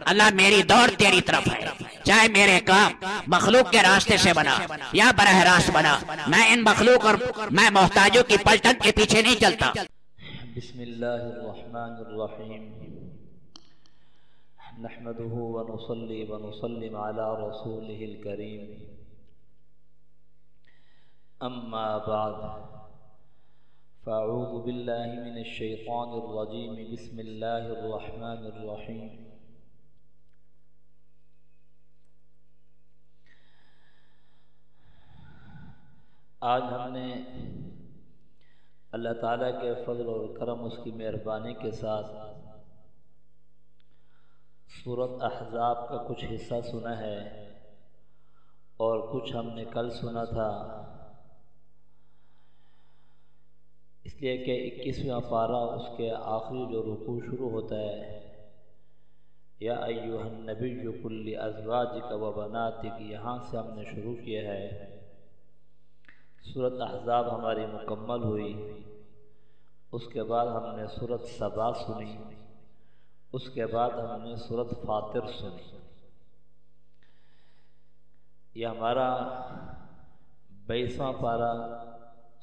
اللہ میری دوڑ تیری طرف ہے، چاہے میرے کام مخلوق کے راستے سے بنا یا براہ راست بنا، میں ان مخلوق اور میں محتاجوں کی پلٹن کے پیچھے نہیں چلتا۔ بسم اللہ الرحمن الرحیم، نحمده ونصلي ونسلم على رسوله الكريم، اما بعد فاعوذ باللہ من الشیطان الرجیم، بسم اللہ الرحمن الرحیم۔ آج ہم نے اللہ تعالیٰ کے فضل اور کرم، اس کی مہربانی کے ساتھ سورۃ احزاب کا کچھ حصہ سنا ہے، اور کچھ ہم نے کل سنا تھا، اس لیے کہ 21واں پارہ اس کے آخری جو رکوع شروع ہوتا ہے، یا ایھا النبی قل لازواجک و بناتک، یہاں سے ہم نے شروع کیا ہے۔ سورۃ احزاب ہماری مکمل ہوئی، اس کے بعد ہم نے سورۃ سبا سنی، اس کے بعد ہم نے سورۃ فاطر سنی۔ یہ ہمارا 22واں پارہ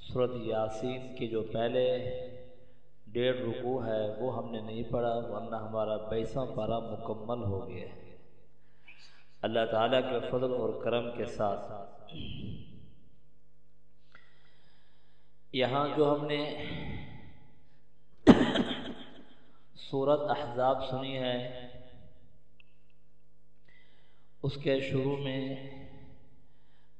سورۃ یاسین کی جو پہلے 1.5 رکوع ہے وہ ہم نے نہیں پڑھا، ورنہ ہمارا 22واں پارہ مکمل ہو گیا ہے اللہ تعالیٰ کے فضل اور کرم کے ساتھ۔ یہاں جو ہم نے سورۃ احزاب سنی ہے، اس کے شروع میں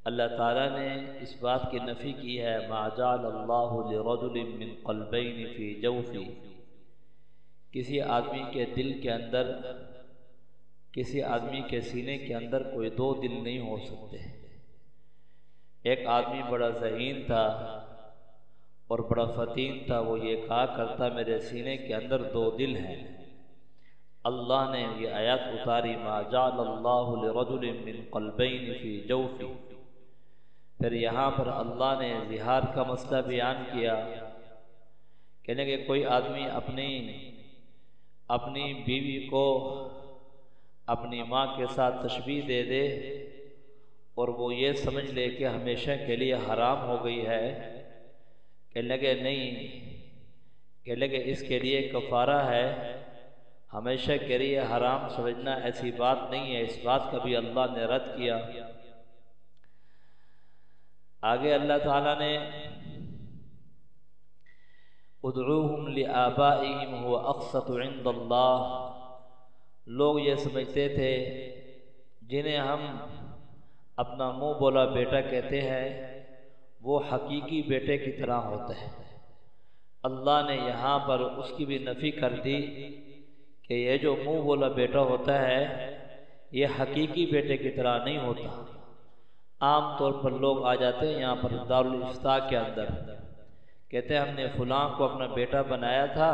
اللہ تعالیٰ نے اس بات کی نفی کی ہے، ما جعل اللہ لرجل من قلبین فی جوفہ، کسی آدمی کے دل کے اندر، کسی آدمی کے سینے کے اندر کوئی 2 دل نہیں ہو سکتے۔ ایک آدمی بڑا ذہین تھا اور بڑا فتین تھا، وہ یہ کہا کرتا میرے سینے کے اندر 2 دل ہیں۔ اللہ نے یہ آیات اتاری، ما جعل اللہ لرجل من قلبین فی جوفہ۔ پھر یہاں پر اللہ نے زہار کا مسئلہ بیان کیا، کہنے کہ کوئی آدمی اپنی بیوی کو اپنی ماں کے ساتھ تشبیہ دے دے اور وہ یہ سمجھ لے کہ ہمیشہ کے لیے حرام ہو گئی ہے، کہ لگے نہیں، کہ لگے اس کے لیے کفارہ ہے، ہمیشہ کے لیے حرام سمجھنا ایسی بات نہیں ہے، اس بات کا بھی اللہ نے رد کیا۔ آگے اللہ تعالیٰ نے ادعوہم لآبائہم هو اقسط عند اللہ، لوگ یہ سمجھتے تھے جنہیں ہم اپنا منہ بولا بیٹا کہتے ہیں وہ حقیقی بیٹے کی طرح ہوتا ہے۔ اللہ نے یہاں پر اس کی بھی نفی کر دی کہ یہ جو منہ بولا بیٹا ہوتا ہے یہ حقیقی بیٹے کی طرح نہیں ہوتا۔ عام طور پر لوگ آ جاتے ہیں یہاں پر دارالافتاء کے اندر، کہتے ہیں ہم نے فلاں کو اپنا بیٹا بنایا تھا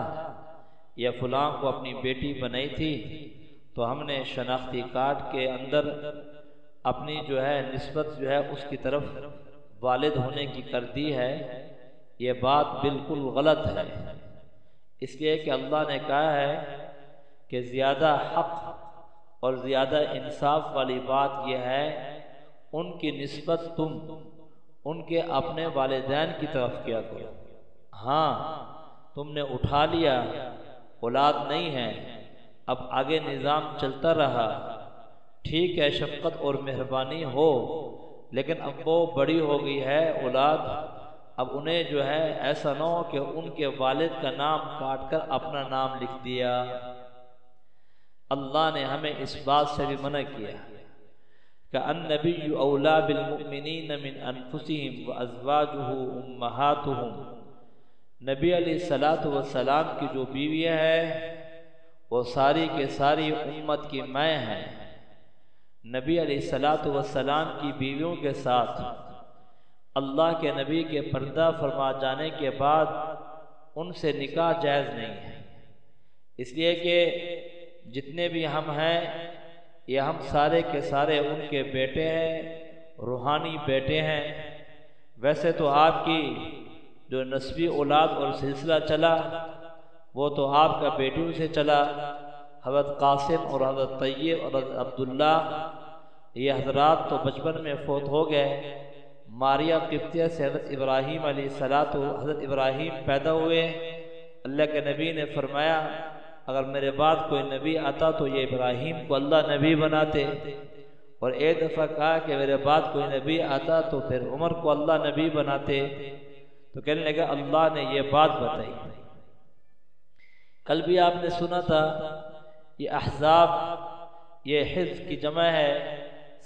یا فلاں کو اپنی بیٹی بنائی تھی، تو ہم نے شناختی کارڈ کے اندر اپنی جو ہے نسبت جو ہے اس کی طرف والد ہونے کی کر دی ہے۔ یہ بات بالکل غلط ہے، اس لیے کہ اللہ نے کہا ہے کہ زیادہ حق اور زیادہ انصاف والی بات یہ ہے ان کی نسبت تم ان کے اپنے والدین کی طرف کیا کرو۔ ہاں تم نے اٹھا لیا، اولاد نہیں ہے، اب آگے نظام چلتا رہا، ٹھیک ہے شفقت اور مہربانی ہو، لیکن اب وہ بڑی ہو گئی ہے اولاد، اب انہیں جو ہے ایسا نہ ہو کہ ان کے والد کا نام کاٹ کر اپنا نام لکھ دیا۔ اللہ نے ہمیں اس بات سے بھی منع کیا کہ النبی اولیٰ بالمؤمنین من انفسہم وازواجہ امہاتہم، نبی علیہ السلام کی جو بیویاں ہیں وہ ساری کے ساری امت کی مائیں ہیں۔ نبی علیہ السلام کی بیویوں کے ساتھ اللہ کے نبی کے پردہ فرما جانے کے بعد ان سے نکاح جائز نہیں ہے، اس لیے کہ جتنے بھی ہم ہیں یہ ہم سارے کے سارے ان کے بیٹے ہیں، روحانی بیٹے ہیں۔ ویسے تو آپ کی جو نسبی اولاد اور سلسلہ چلا وہ تو آپ کا بیٹیوں سے چلا، حضرت قاسم اور حضرت طیب اور حضرت عبداللہ یہ حضرات تو بچپن میں فوت ہو گئے۔ ماریہ قبطیہ سے حضرت ابراہیم علیہ السلام حضرت ابراہیم پیدا ہوئے۔ اللہ کے نبی نے فرمایا اگر میرے بعد کوئی نبی آتا تو یہ ابراہیم کو اللہ نبی بناتے، اور ایک دفعہ کہا کہ میرے بعد کوئی نبی آتا تو پھر عمر کو اللہ نبی بناتے۔ تو کہنے لگا اللہ نے یہ بات بتائی۔ کل بھی آپ نے سنا تھا یہ احزاب، یہ حزب کی جمع ہے،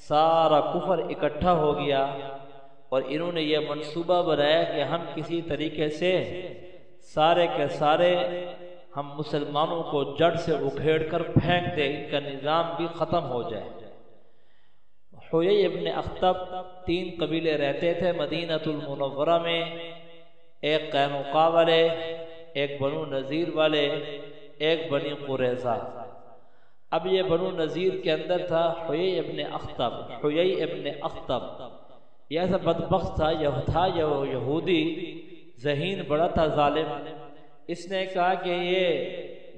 سارا کفر اکٹھا ہو گیا اور انہوں نے یہ منصوبہ بنایا کہ ہم کسی طریقے سے سارے کے سارے ہم مسلمانوں کو جڑ سے اکھیڑ کر پھینک دیں، ان کا نظام بھی ختم ہو جائے۔ حیی ابن اخطب 3 قبیلے رہتے تھے مدینہ المنورہ میں، ایک قینقاع والے، ایک بنو نذیر والے، ایک بنی قریظہ۔ اب یہ بنو نذیر کے اندر تھا حیی ابن اخطب۔ حیی ابن اخطب یہ ایسا بدبخت تھا، یہودی ذہین بڑا تھا، ظالم۔ اس نے کہا کہ یہ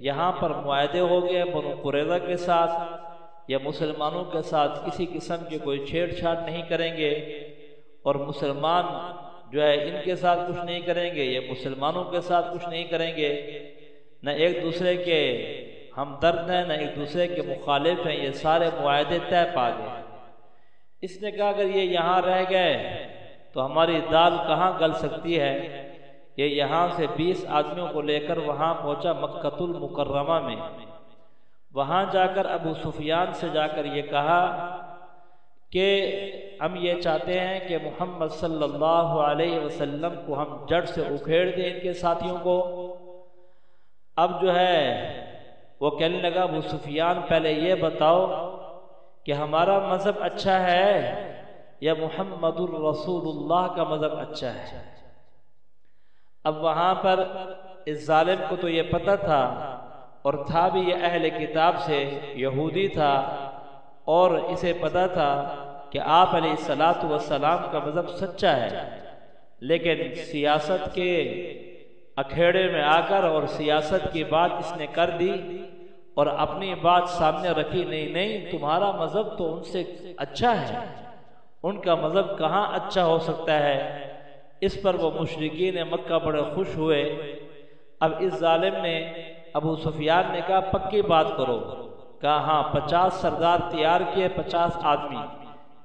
یہاں پر معاہدے ہو گئے بنو قریظہ کے ساتھ، یا مسلمانوں کے ساتھ کسی قسم کی کوئی چھیڑ چھاڑ نہیں کریں گے، اور مسلمان جو ہے ان کے ساتھ کچھ نہیں کریں گے، یہ مسلمانوں کے ساتھ کچھ نہیں کریں گے، نہ ایک دوسرے کے ہمدرد ہیں نہ ایک دوسرے کے مخالف ہیں، یہ سارے معاہدے طے پا گئے۔ اس نے کہا اگر یہ یہاں رہ گئے تو ہماری دال کہاں گل سکتی ہے۔ یہ یہاں سے 20 آدمیوں کو لے کر وہاں پہنچا مکۃ المکرمہ میں۔ وہاں جا کر ابو سفیان سے جا کر یہ کہا کہ ہم یہ چاہتے ہیں کہ محمد صلی اللہ علیہ وسلم کو ہم جڑ سے اکھیڑ دیں ان کے ساتھیوں کو۔ اب جو ہے وہ کہنے لگا ابو سفیان پہلے یہ بتاؤ کہ ہمارا مذہب اچھا ہے یا محمد الرسول اللہ کا مذہب اچھا ہے۔ اب وہاں پر اس ظالم کو تو یہ پتہ تھا، اور تھا بھی یہ اہل کتاب سے، یہودی تھا، اور اسے پتہ تھا کہ آپ علیہ السلام کا مذہب سچا ہے، لیکن سیاست کے اکھیڑے میں آ کر اور سیاست کی بات اس نے کر دی اور اپنی بات سامنے رکھی، نہیں تمہارا مذہب تو ان سے اچھا ہے، ان کا مذہب کہاں اچھا ہو سکتا ہے۔ اس پر وہ مشرکین مکہ بڑے خوش ہوئے۔ اب اس ظالم نے ابو سفیان نے کہا پکی بات کرو، کہا ہاں 50 سردار تیار کیے، 50 آدمی،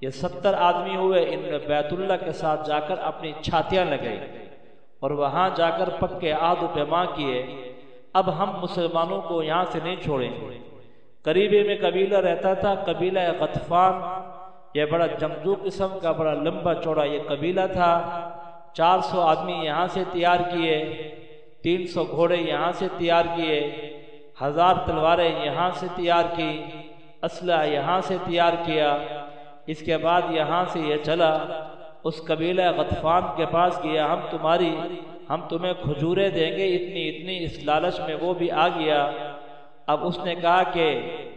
یہ 70 آدمی ہوئے۔ ان نے بیت اللہ کے ساتھ جا کر اپنی چھاتیاں لگائی اور وہاں جا کر پکے عہد و پیمان کیے، اب ہم مسلمانوں کو یہاں سے نہیں چھوڑیں گے۔ قریبی میں قبیلہ رہتا تھا، قبیلہ غطفان، یہ بڑا جنگجو قسم کا بڑا لمبا چوڑا یہ قبیلہ تھا۔ 400 آدمی یہاں سے تیار کیے، 300 گھوڑے یہاں سے تیار کیے، 1000 تلواریں یہاں سے تیار کی، اسلحہ یہاں سے تیار کیا۔ اس کے بعد یہاں سے یہ چلا اس قبیلہ غطفان کے پاس گیا، ہم تمہیں کھجوریں دیں گے اتنی، اس لالچ میں وہ بھی آ گیا۔ اب اس نے کہا کہ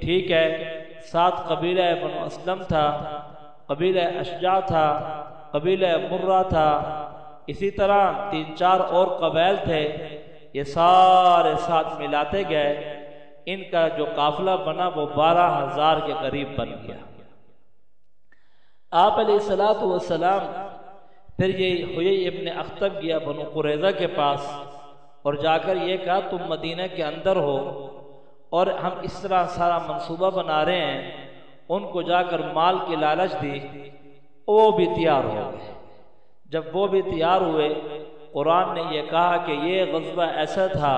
ٹھیک ہے، 7 قبیلہ بنو اسلم تھا، قبیلہ اشجع تھا، قبیلہ مرہ تھا، اسی طرح 3-4 اور قبائل تھے، یہ سارے ساتھ ملاتے گئے، ان کا جو قافلہ بنا وہ 12,000 کے قریب بن گیا۔ آپ علیہ السلام پھر یہ حیی ابن اخطب گیا بنو قریظہ کے پاس اور جا کر یہ کہا تم مدینہ کے اندر ہو اور ہم اس طرح سارا منصوبہ بنا رہے ہیں۔ ان کو جا کر مال کی لالچ دی، وہ بھی تیار ہو گئے۔ جب وہ بھی تیار ہوئے، قرآن نے یہ کہا کہ یہ غزوہ ایسا تھا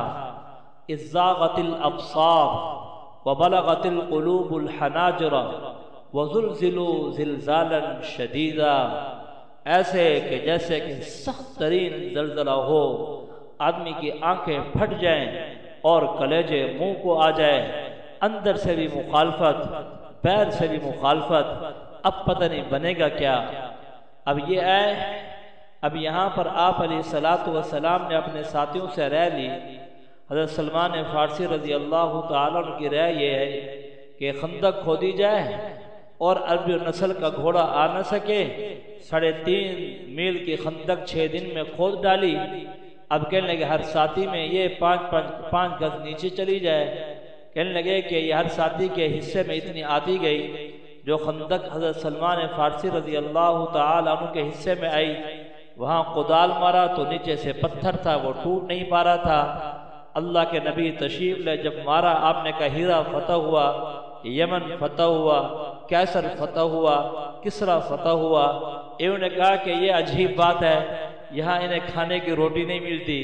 اذ زاغت الابصار وبلغت القلوب الحناجر وزلزلوا زلزالا شدیدا، ایسے کہ جیسے کہ سخت ترین زلزلہ ہو، آدمی کی آنکھیں پھٹ جائیں اور کلیجے منہ کو آ جائے، اندر سے بھی مخالفت، پیر سے بھی مخالفت، اب پتہ نہیں بنے گا کیا۔ اب یہ آئے، اب یہاں پر آپ علیہ السلام نے اپنے ساتھیوں سے رائے لی۔ حضرت سلمان فارسی رضی اللہ تعالیٰ عنہ کی رائے یہ ہے کہ خندق کھودی جائے اور عربی نسل کا گھوڑا آ نہ سکے، 3.5 میل کی خندق 6 دن میں کھود ڈالی۔ اب کہنے لگے ہر ساتھی میں یہ 5 گز نیچے چلی جائے، کہنے لگے کہ یہ ہر ساتھی کے حصے میں اتنی آتی گئی، جو خندق حضرت سلمان فارسی رضی اللہ تعالیٰ عنہ کے حصے میں آئی، وہاں کدال مارا تو نیچے سے پتھر تھا، وہ ٹوٹ نہیں پا رہا تھا۔ اللہ کے نبی تشریف لے، جب مارا آپ نے کہا ہیرا فتح ہوا، یمن فتح ہوا، کیسر فتح ہوا، کسرا فتح ہوا۔ انہوں نے کہا کہ یہ عجیب بات ہے، یہاں انہیں کھانے کی روٹی نہیں ملتی،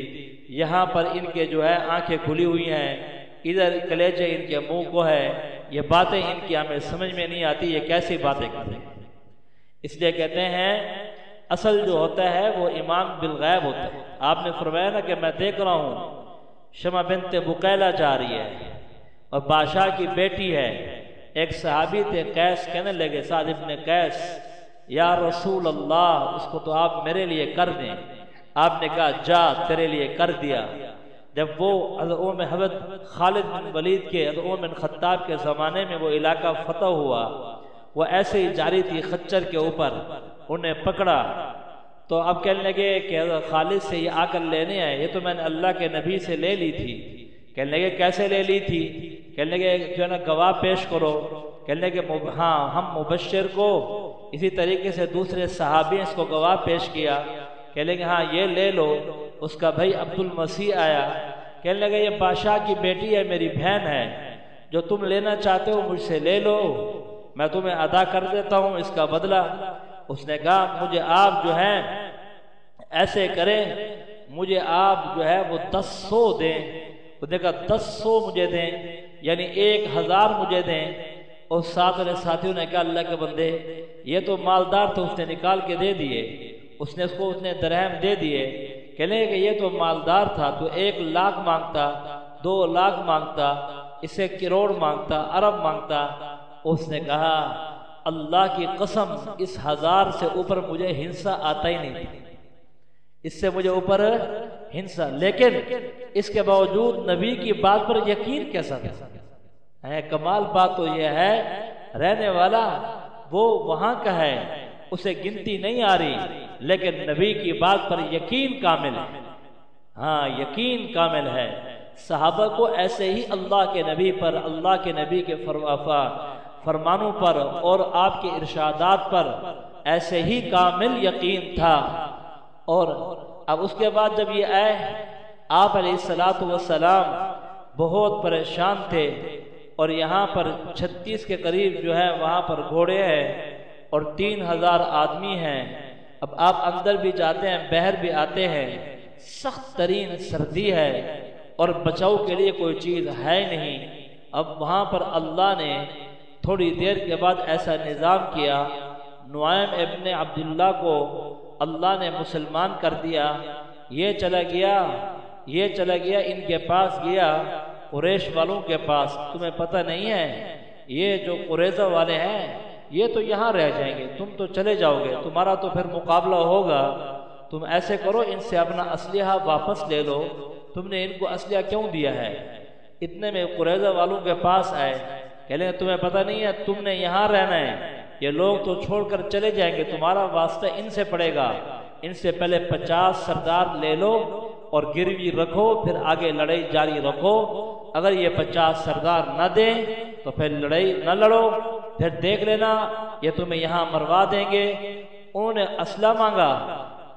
یہاں پر ان کے جو ہے آنکھیں کھلی ہوئی ہیں، ادھر کلیجے ان کے منہ کو ہے، یہ باتیں ان کی ہمیں سمجھ میں نہیں آتی، یہ کیسی باتیں کرتے ہیں۔ اس لیے کہتے ہیں اصل جو ہوتا ہے وہ ایمان بالغیب ہوتا ہے۔ آپ نے فرمایا نا کہ میں دیکھ رہا ہوں شمع بنت بقیلہ جا رہی ہے اور بادشاہ کی بیٹی ہے۔ ایک صحابی تھے قیس، کہنے لگے سعد ابن قیس، یا رسول اللہ اس کو تو آپ میرے لیے کر دیں۔ آپ نے کہا جا تیرے لیے کر دیا۔ جب وہ حضرت خالد بن ولید کے، حضرت عمر بن خطاب کے زمانے میں وہ علاقہ فتح ہوا، وہ ایسے ہی جاری تھی خچر کے اوپر، انہیں پکڑا تو اب کہنے لگے کہ حضرت خالد سے یہ آ کر لینے آئے، یہ تو میں نے اللہ کے نبی سے لے لی تھی۔ کہنے لگے کیسے لے لی تھی؟ کہنے لگے جو ہے نا گواہ پیش کرو۔ کہنے لگے ہاں ہم مبشر کو، اسی طریقے سے دوسرے صحابی اس کو گواہ پیش کیا۔ کہنے لگے ہاں یہ لے لو۔ اس کا بھائی عبد المسیح آیا، کہنے لگے یہ بادشاہ کی بیٹی ہے، میری بہن ہے، جو تم لینا چاہتے ہو مجھ سے لے لو، میں تمہیں ادا کر دیتا ہوں اس کا بدلہ۔ اس نے کہا مجھے آپ جو ہے ایسے کریں، مجھے آپ جو ہے وہ 1000 دیں۔ اس نے کہا 1000 مجھے دیں، یعنی 1000 مجھے دیں۔ اور ساتھ والے ساتھیوں نے کہا اللہ کے بندے یہ تو مالدار تھا، اس نے نکال کے دے دیے، اس نے اس کو اتنے درہم دے دیے۔ کہنے کہ یہ تو مالدار تھا، تو 1 لاکھ مانگتا، 2 لاکھ مانگتا، اسے کروڑ مانگتا، ارب مانگتا۔ اس نے کہا اللہ کی قسم اس 1000 سے اوپر مجھے ہنسا آتا ہی نہیں، اس سے مجھے اوپر ہنسا، لیکن اس کے باوجود نبی کی بات پر یقین کیسا تھا؟ کمال بات تو یہ ہے رہنے والا وہ وہاں کا ہے، اسے گنتی نہیں آ رہی، لیکن نبی کی بات پر یقین کامل ہے۔ ہاں یقین کامل ہے۔ صحابہ کو ایسے ہی اللہ کے نبی پر، اللہ کے نبی کے فرمانوں پر اور آپ کے ارشادات پر ایسے ہی کامل یقین تھا۔ اور اب اس کے بعد جب یہ آئے، آپ علیہ السلام بہت پریشان تھے، اور یہاں پر 36 کے قریب جو ہے وہاں پر گھوڑے ہیں اور 3000 آدمی ہیں۔ اب آپ اندر بھی جاتے ہیں، باہر بھی آتے ہیں، سخت ترین سردی ہے اور بچاؤ کے لیے کوئی چیز ہے نہیں۔ اب وہاں پر اللہ نے تھوڑی دیر کے بعد ایسا نظام کیا، نعیم ابن عبداللہ کو اللہ نے مسلمان کر دیا۔ یہ چلا گیا ان کے پاس گیا، قریش والوں کے پاس۔ تمہیں پتہ نہیں ہے یہ جو قریظہ والے ہیں یہ تو یہاں رہ جائیں گے، تم تو چلے جاؤ گے، تمہارا تو پھر مقابلہ ہوگا، تم ایسے کرو ان سے اپنا اسلحہ واپس لے لو، تم نے ان کو اسلحہ کیوں دیا ہے؟ اتنے میں قریظہ والوں کے پاس آئے، کہہ لیں تمہیں پتہ نہیں ہے تم نے یہاں رہنا ہے، یہ لوگ تو چھوڑ کر چلے جائیں گے، تمہارا واسطہ ان سے پڑے گا، ان سے پہلے 50 سردار لے لو اور گروی رکھو، پھر آگے لڑائی جاری رکھو۔ اگر یہ 50 سردار نہ دیں تو پھر لڑائی نہ لڑو، پھر دیکھ لینا یہ تمہیں یہاں مروا دیں گے۔ انہوں نے اسلحہ مانگا،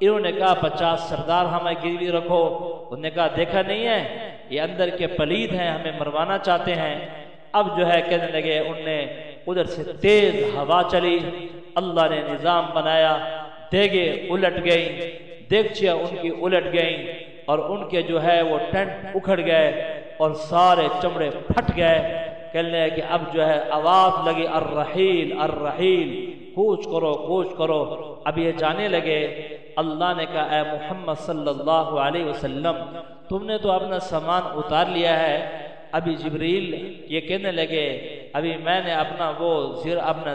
انہوں نے کہا 50 سردار ہمیں گروی رکھو۔ انہوں نے کہا دیکھا نہیں ہے یہ اندر کے پلید ہیں، ہمیں مروانا چاہتے ہیں۔ اب جو ہے کہنے لگے انہوں نے ادھر سے تیز ہوا چلی، اللہ نے نظام بنایا، دیگے الٹ گئیں، دیگچیاں ان کی الٹ گئیں، اور ان کے جو ہے وہ ٹینٹ اکھڑ گئے اور سارے چمڑے پھٹ گئے۔ کہنے لگے کہ اب جو ہے آواز لگی الرحیل الرحیل، کوچ کرو کوچ کرو۔ اب یہ جانے لگے۔ اللہ نے کہا اے محمد صلی اللہ علیہ وسلم تم نے تو اپنا سامان اتار لیا ہے۔ ابھی جبریل یہ کہنے لگے ابھی میں نے اپنا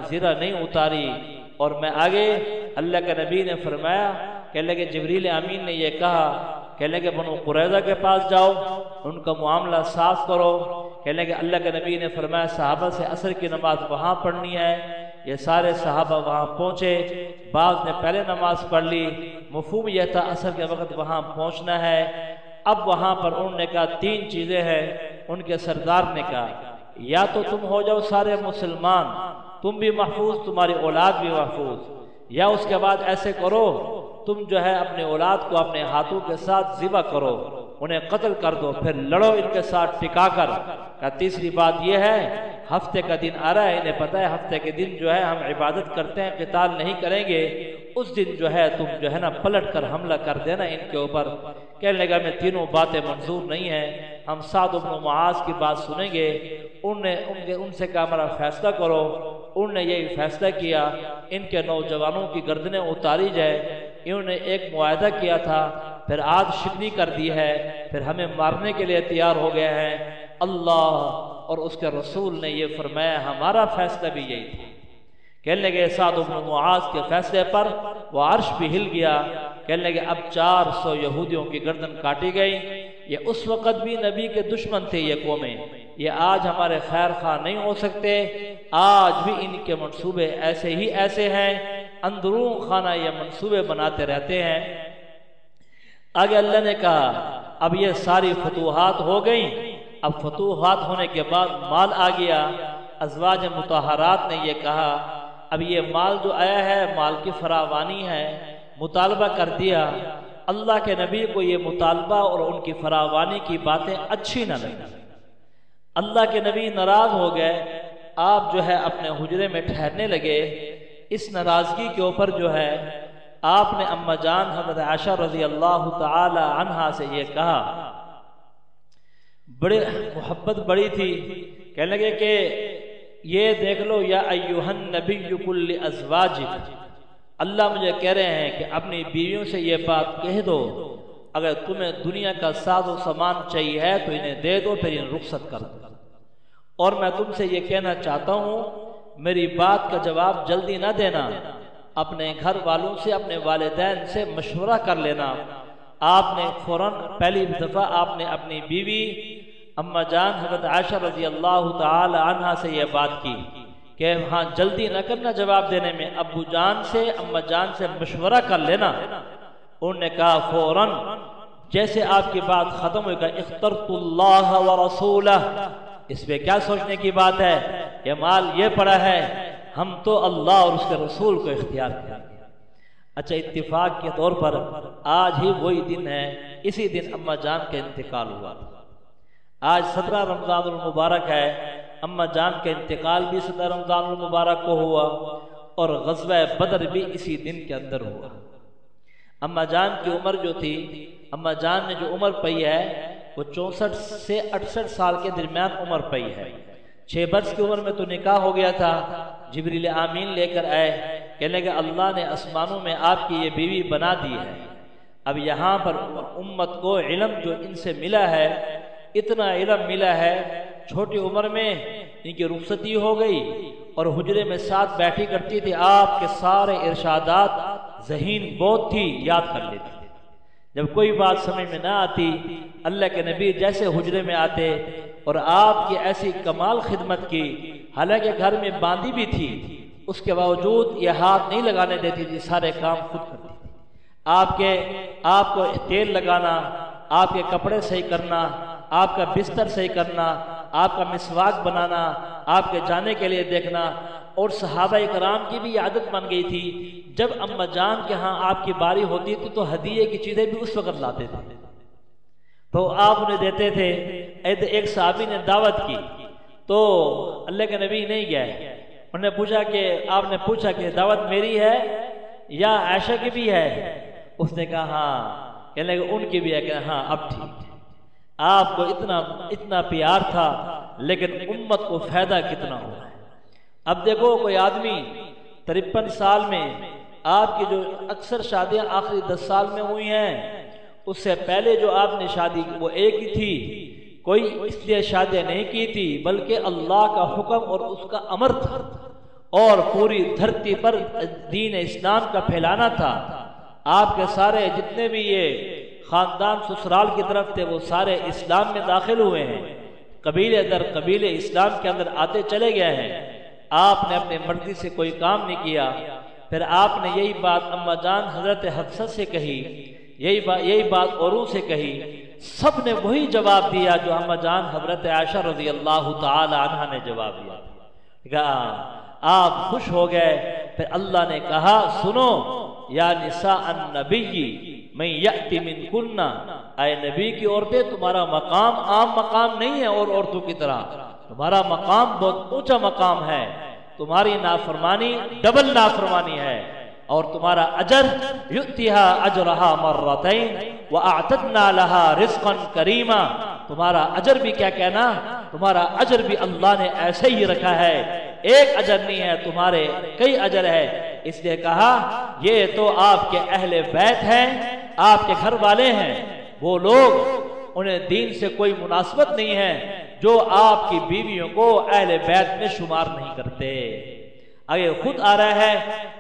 زیرہ نہیں اتاری اور میں آگے۔ اللہ کے نبی نے فرمایا، کہنے لگے جبریل امین نے یہ کہا، کہنے لگے بنو قریظہ کے پاس جاؤ، ان کا معاملہ صاف کرو۔ کہنے لگے اللہ کے نبی نے فرمایا صحابہ سے عصر کی نماز وہاں پڑھنی ہے۔ یہ سارے صحابہ وہاں پہنچے، بعض نے پہلے نماز پڑھ لی، مفہوم یہ تھا عصر کے وقت وہاں پہنچنا ہے۔ اب وہاں پر انہوں نے کہا 3 چیزیں ہیں، ان کے سردار نے کہا یا تو تم ہو جاؤ سارے مسلمان، تم بھی محفوظ، تمہاری اولاد بھی محفوظ، یا اس کے بعد ایسے کرو تم جو ہے اپنے اولاد کو اپنے ہاتھوں کے ساتھ ذبح کرو، انہیں قتل کر دو، پھر لڑو ان کے ساتھ ٹکا کر۔ کا تیسری بات یہ ہے ہفتے کا دن آ رہا ہے، انہیں پتہ ہے ہفتے کے دن جو ہے ہم عبادت کرتے ہیں، قتال نہیں کریں گے، اس دن جو ہے تم جو ہے نا پلٹ کر حملہ کر دینا ان کے اوپر۔ کہنے لگا میں تینوں باتیں منظور نہیں ہیں، ہم سعد بن معاذ کی بات سنیں گے۔ ان سے کہا ہمارا فیصلہ کرو، انہوں نے یہی فیصلہ کیا ان کے نوجوانوں کی گردنیں اتاری جائے۔ انہوں نے ایک معاہدہ کیا تھا، پھر آج شکنی کر دی ہے، پھر ہمیں مارنے کے لیے تیار ہو گئے ہیں۔ اللہ اور اس کے رسول نے یہ فرمایا، ہمارا فیصلہ بھی یہی تھا۔ کہنے لگے سعد بن معاذ کے فیصلے پر وہ عرش بھی ہل گیا۔ کہنے لگے اب 400 یہودیوں کی گردن کاٹی گئی۔ یہ اس وقت بھی نبی کے دشمن تھے یہ قومیں، یہ آج ہمارے خیر خواہ نہیں ہو سکتے، آج بھی ان کے منصوبے ایسے ہی ایسے ہیں، اندرون خانہ یہ منصوبے بناتے رہتے ہیں۔ آگے اللہ نے کہا اب یہ ساری فتوحات ہو گئیں، اب فتوحات ہونے کے بعد مال آ گیا۔ ازواج مطہرات نے یہ کہا اب یہ مال جو آیا ہے مال کی فراوانی ہے، مطالبہ کر دیا۔ اللہ کے نبی کو یہ مطالبہ اور ان کی فراوانی کی باتیں اچھی نہ لگی، اللہ کے نبی ناراض ہو گئے، آپ جو ہے اپنے حجرے میں ٹھہرنے لگے۔ اس ناراضگی کے اوپر جو ہے آپ نے اما جان حضرت عائشہ رضی اللہ تعالی عنہا سے یہ کہا، بڑے محبت بڑی تھی، کہنے لگے کہ یہ دیکھ لو یا ایھا النبی کل ازواجک، اللہ مجھے کہہ رہے ہیں کہ اپنی بیویوں سے یہ بات کہہ دو اگر تمہیں دنیا کا ساز و سامان چاہیے ہے تو انہیں دے دو، پھر انہیں رخصت کر دو۔ اور میں تم سے یہ کہنا چاہتا ہوں میری بات کا جواب جلدی نہ دینا، اپنے گھر والوں سے اپنے والدین سے مشورہ کر لینا۔ آپ نے فوراً پہلی دفعہ آپ نے اپنی بیوی اما جان حضرت عائشہ رضی اللہ تعالی عنہا سے یہ بات کی کہ ہاں جلدی نہ کرنا جواب دینے میں، ابو جان سے اما جان سے مشورہ کر لینا۔ انہوں نے کہا فوراً جیسے آپ کی بات ختم ہوئی کہ اخترت اللہ ورسولہ، اس پہ کیا سوچنے کی بات ہے، یہ مال یہ پڑا ہے، ہم تو اللہ اور اس کے رسول کو اختیار کریں گے۔ اچھا اتفاق کے طور پر آج ہی وہی دن ہے، اسی دن اما جان کا انتقال ہوا۔ آج 17 رمضان المبارک ہے، اما جان کا انتقال بھی 17 رمضان المبارک کو ہوا اور غزوہ بدر بھی اسی دن کے اندر ہوا۔ اما جان کی عمر جو تھی، اما جان نے جو عمر پائی ہے وہ 64 سے 68 سال کے درمیان عمر پائی ہے۔ 6 برس کی عمر میں تو نکاح ہو گیا تھا، جبریل آمین لے کر آئے، کہنے کہ اللہ نے آسمانوں میں آپ کی یہ بیوی بنا دی ہے۔ اب یہاں پر امت کو علم جو ان سے ملا ہے، اتنا علم ملا ہے، چھوٹی عمر میں ان کی رخصتی ہو گئی اور حجرے میں ساتھ بیٹھی کرتی تھی، آپ کے سارے ارشادات ذہین بہت تھی، یاد کر لیتی۔ جب کوئی بات سمجھ میں نہ آتی اللہ کے نبی جیسے حجرے میں آتے اور آپ کی ایسی کمال خدمت کی، حالانکہ گھر میں باندھی بھی تھی، اس کے باوجود یہ ہاتھ نہیں لگانے دیتی تھی، سارے کام خود کرتی تھی۔ آپ کو تیل لگانا، آپ کے کپڑے صحیح کرنا، آپ کا بستر صحیح کرنا، آپ کا مسواک بنانا، آپ کے جانے کے لیے دیکھنا، اور صحابہ کرام کی بھی عادت بن گئی تھی جب اما جان کے ہاں آپ کی باری ہوتی تھی تو ہدیے کی چیزیں بھی اس وقت لاتے تھے تو آپ انہیں دیتے تھے۔ ایک صحابی نے دعوت کی تو اللہ کے نبی نہیں گئے، انہوں نے پوچھا کہ آپ نے پوچھا کہ دعوت میری ہے یا عائشہ کی بھی ہے؟ اس نے کہا ہاں، کہنے لگے ان کی بھی ہے، کہ ہاں اب ٹھیک۔ آپ کو اتنا پیار تھا لیکن امت کو فائدہ کتنا ہوا ہے۔ اب دیکھو کوئی آدمی 53 سال میں، آپ کی جو اکثر شادیاں آخری 10 سال میں ہوئی ہیں، اس سے پہلے جو آپ نے شادی کی وہ ایک ہی تھی، کوئی اس لیے شادی نہیں کی تھی بلکہ اللہ کا حکم اور اس کا امر تھا اور پوری دھرتی پر دین اسلام کا پھیلانا تھا۔ آپ کے سارے جتنے بھی یہ خاندان سسرال کی طرف تھے وہ سارے اسلام میں داخل ہوئے ہیں، قبیلے در قبیلے اسلام کے اندر آتے چلے گئے ہیں۔ آپ نے اپنے مرضی سے کوئی کام نہیں کیا۔ پھر آپ نے یہی بات اما جان حضرت حفصہ سے کہی، یہی بات اوروں سے کہی، سب نے وہی جواب دیا جو اما جان حضرت عائشہ رضی اللہ تعالی عنہا نے جواب دیا. کہا آپ خوش ہو گئے. پھر اللہ نے کہا سنو یا نساء النبی من یأتی منکن، اے نبی کی عورتیں تمہارا مقام عام مقام نہیں ہے اور عورتوں کی طرح، تمہارا مقام بہت اونچا مقام ہے. تمہاری نافرمانی ڈبل نافرمانی ہے اور تمہارا اجر یؤتیہا اجرہا مرتین واعتدنا لہا رزقا کریما. تمہارا اجر بھی کیا کہنا، تمہارا اجر بھی اللہ نے ایسے ہی رکھا ہے، ایک اجر نہیں ہے، تمہارے کئی اجر ہے. اس لیے کہا یہ تو آپ کے اہل بیت ہیں، آپ کے گھر والے ہیں، وہ لوگ انہیں دین سے کوئی مناسبت نہیں ہے جو آپ کی بیویوں کو اہل بیت میں شمار نہیں کرتے. آگے خود آ رہا ہے.